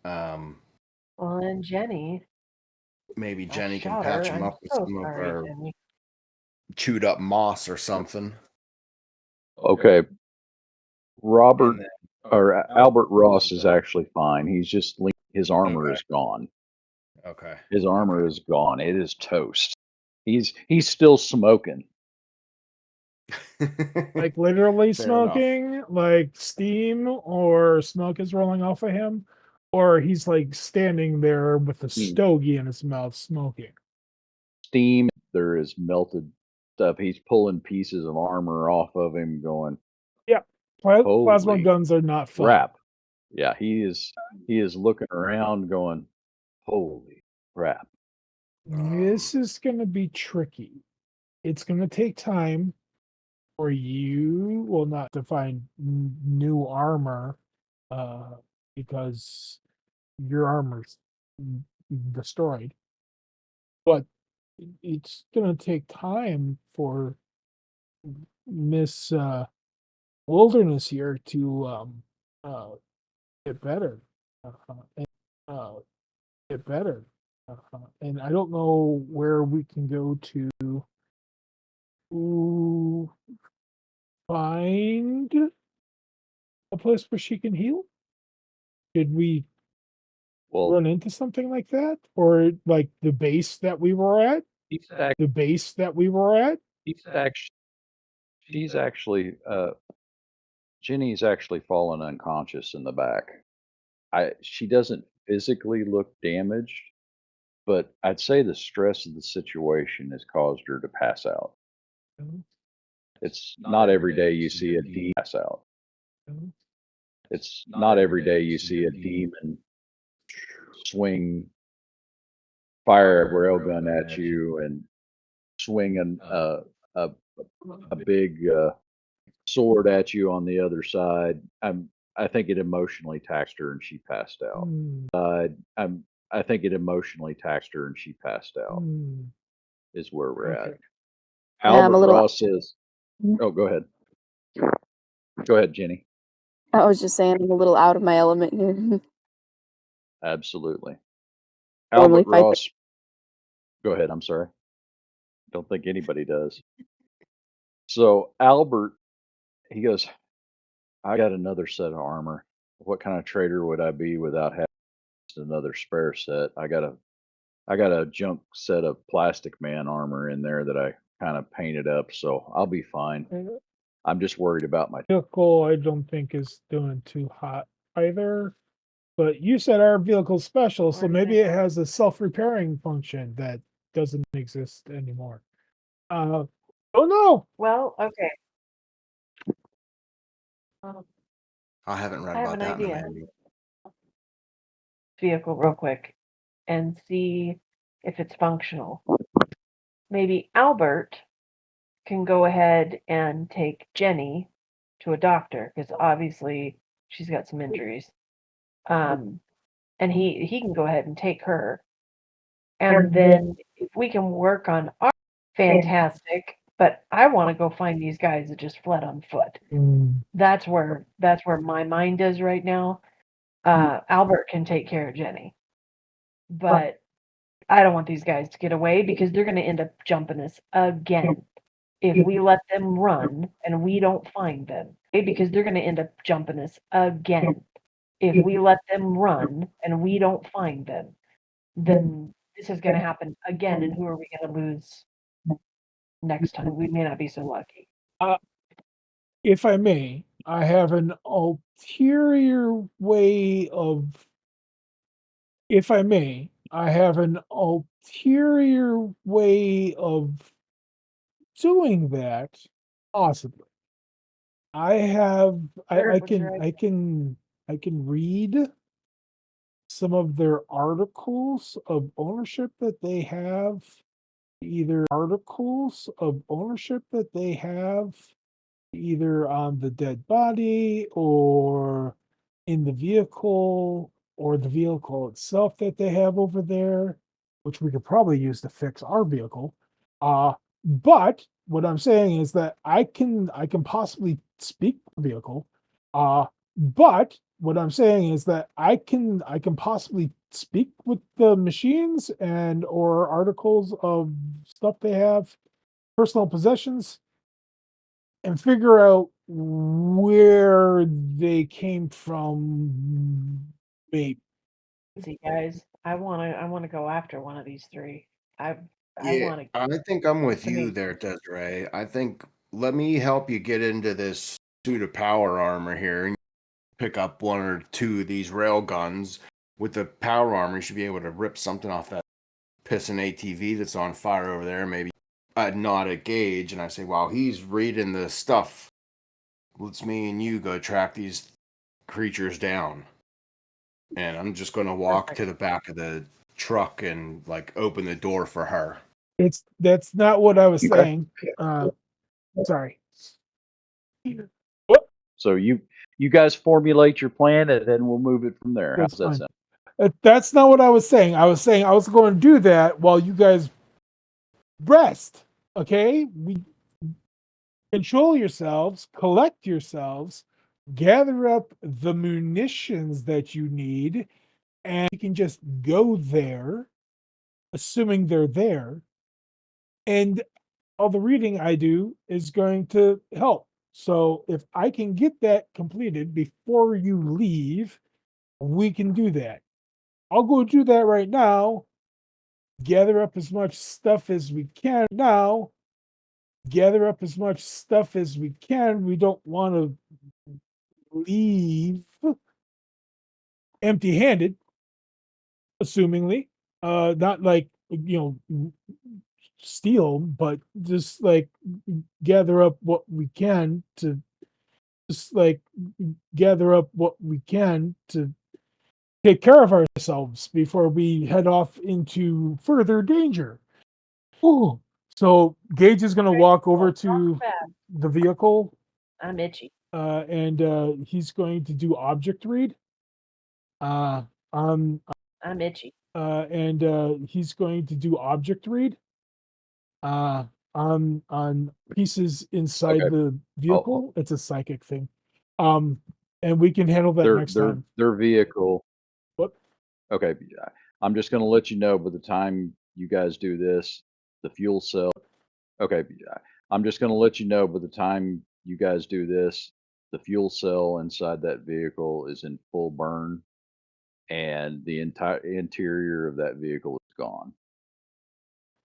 Well, and Jenny. Maybe I Jenny can shot patch her. him I'm up with so some of sorry, our Jenny. chewed up moss or something. Okay. Robert And then- or Albert Ross is actually fine. He's just his armor Okay. is gone. Okay. His armor is gone. It is toast. He's still smoking. Like literally Fair enough. smoking, like steam or smoke is rolling off of him, or he's like standing there with a stogie in his mouth smoking. Steam. There is melted stuff. He's pulling pieces of armor off of him, going, Plasma Holy guns are not fun. crap. Yeah, he is looking around going, holy crap. This is going to be tricky. It's going to take time for you, well, not to find new armor, because your armor's destroyed. But it's going to take time for Miss Wilderness here to get better. And, get better. And I don't know where we can go to find a place where she can heal. Did we Well, run into something like that, or like the base that we were at? he's act- The base that we were at. she's actually Jenny's actually fallen unconscious in the back. She doesn't physically look damaged, but I'd say the stress of the situation has caused her to pass out. It's not every day you see a demon pass out. It's not every day you see a demon swing, fire a railgun at you, and swing a big sword at you on the other side. I think it emotionally taxed her and she passed out. I think it emotionally taxed her and she passed out. Is where we're at. Okay. Yeah, I'm a Albert little- Ross says, "Oh, go ahead. Go ahead, Jenny." I was just saying I'm a little out of my element here. Absolutely. Normally Albert fight the- Ross. Go ahead. I'm sorry. Don't think anybody does. So Albert, he goes, I got another set of armor. What kind of trader would I be without having another spare set? I got I got a junk set of Plastic Man armor in there that I kind of painted up, so I'll be fine. Uh, I'm just worried about my. Vehicle, I don't think is doing too hot either. But you said our vehicle's special, so Or maybe it anything. has a self-repairing function that doesn't exist anymore. Oh no! Well, okay. Um, I haven't read I have about an that in the idea. manual. Vehicle real quick and see if it's functional. Maybe Albert can go ahead and take Jenny to a doctor because obviously she's got some injuries. And he can go ahead and take her. And then if we can work on our fantastic, but I want to go find these guys that just fled on foot. That's where my mind is right now. Albert can take care of Jenny. But I don't want these guys to get away because they're going to end up jumping us again if we let them run and we don't find them. Because they're going to end up jumping us again if we let them run and we don't find them. Then this is going to happen again, and who are we going to lose next time? We may not be so lucky. If I may, I have an ulterior way of. If I may, I have an ulterior way of doing that. Possibly. I have. Sure, I what's your can. idea? I can read some of their articles of ownership that they have. Either articles of ownership that they have either on the dead body or in the vehicle or the vehicle itself that they have over there, which we could probably use to fix our vehicle. But what I'm saying is that I can possibly speak the vehicle. But what I'm saying is that I can possibly speak with the machines and or articles of stuff they have, personal possessions, and figure out where they came from. Maybe. See, guys, I want to go after one of these three. I Yeah, want to. I think I'm with I you mean, there, Desiree. I think let me help you get into this suit of power armor here and pick up one or two of these rail guns. With the power armor, you should be able to rip something off that pissing ATV that's on fire over there. Maybe I nod at Gage and I say, while he's reading the stuff, let's me and you go track these creatures down. And I'm just going to walk perfect. to the back of the truck and like open the door for her. That's not what I was Okay. saying. Sorry. So you guys formulate your plan, and then we'll move it from there. How's That's that fine. sound? That's not what I was saying. I was saying I was going to do that while you guys rest. Okay, we control yourselves, collect yourselves, gather up the munitions that you need, and you can just go there, assuming they're there, and all the reading I do is going to help. So if I can get that completed before you leave, we can do that. I'll go do that right now. Gather up as much stuff as we can now. Gather up as much stuff as we can. We don't want to leave empty handed, assumingly. Not like, steal, but just like gather up what we can to just like gather up what we can to take care of ourselves before we head off into further danger. Ooh. So Gage is going to walk over to the vehicle, I'm itchy. and he's going to do object read. On I'm itchy. and he's going to do object read. On pieces inside Okay. the vehicle. It's a psychic thing. And we can handle that Their next their time. their vehicle. What? Okay, I'm just going to let you know by the time you guys do this, the fuel cell. Okay, I'm just going to let you know by the time you guys do this, the fuel cell inside that vehicle is in full burn, and the entire interior of that vehicle is gone.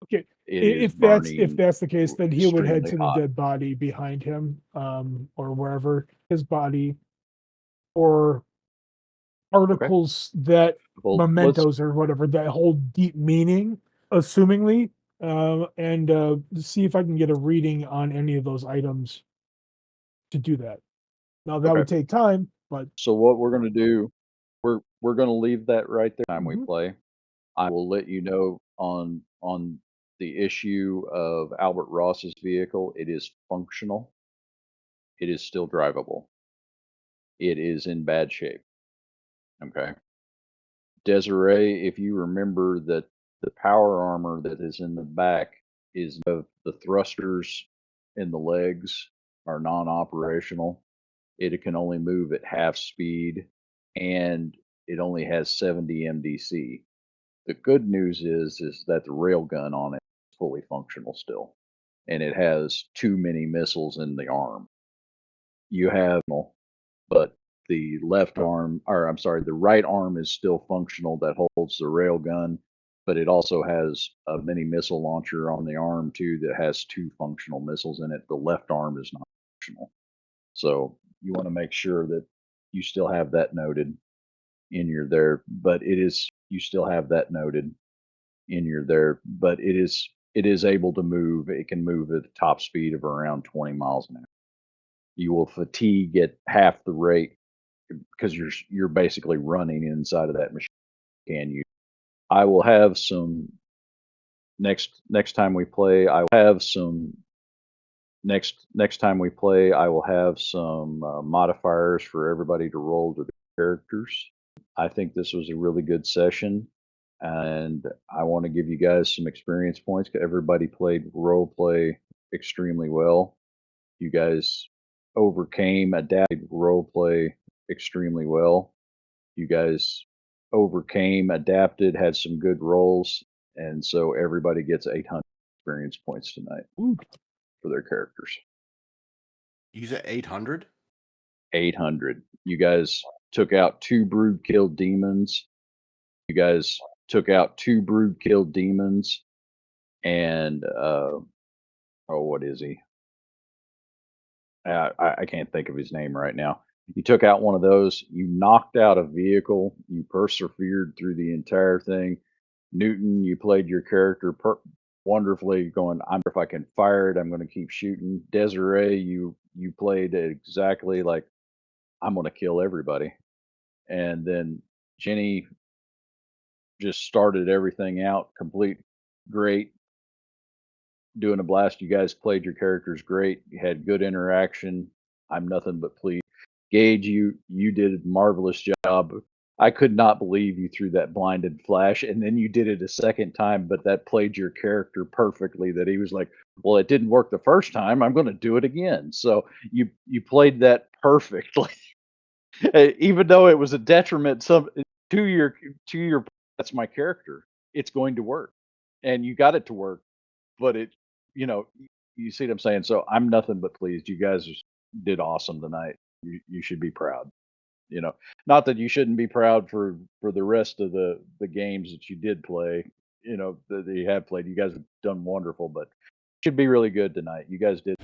Okay. It is If burning that's the case, then he would head extremely to the hot. dead body behind him, or wherever his body, or articles that Well, let's mementos or whatever that hold deep meaning, assumingly, and see if I can get a reading on any of those items to do that. Now that okay. would take time, but So what we're gonna do, we're gonna leave that right there time we Mhm. play. I will let you know on the issue of Albert Ross's vehicle. It is functional. It is still drivable. It is in bad shape. Okay. Desiree, if you remember that the power armor that is in the back is of the thrusters in the legs are non-operational. It can only move at half speed and it only has 70 MDC. The good news is that the railgun on it is fully functional still, and it has too many missiles in the arm. You have, but the left arm, or I'm sorry, the right arm is still functional that holds the railgun, but it also has a mini missile launcher on the arm too that has two functional missiles in it. The left arm is not functional. So you want to make sure that you still have that noted in your there, but it is you still have that noted in your there, but it is able to move. It can move at a top speed of around 20 miles an hour. You will fatigue at half the rate because you're basically running inside of that machine. Can you? I will have some next time we play. I will have some next time we play. I will have some modifiers for everybody to roll to the characters. I think this was a really good session, and I want to give you guys some experience points. Everybody played role play extremely well. You guys overcame, adapted role play extremely well. You guys overcame, adapted, had some good rolls, and so everybody gets 800 experience points tonight Ooh, for their characters. You said 800? 800. You guys took out 2 brood killed demons. You guys took out 2 brood killed demons and oh, what is he? I can't think of his name right now. You took out one of those. You knocked out a vehicle. You persevered through the entire thing. Newton, you played your character wonderfully. Going, I'm if I can fire it, I'm going to keep shooting. Desiree, you played exactly like I'm going to kill everybody. And then Jenny just started everything out complete great, doing a blast. You guys played your characters great. You had good interaction. I'm nothing but pleased. Gage, you did a marvelous job. I could not believe you threw that blinded flash, and then you did it a second time, but that played your character perfectly. That he was like, "Well, it didn't work the first time. I'm going to do it again." So you played that perfectly, even though it was a detriment to your to your. That's my character. It's going to work, and you got it to work, but it, you see what I'm saying? So I'm nothing but pleased. You guys did awesome tonight. You should be proud. Not that you shouldn't be proud for the rest of the games that you did play. That you have played. You guys have done wonderful, but should be really good tonight. You guys did.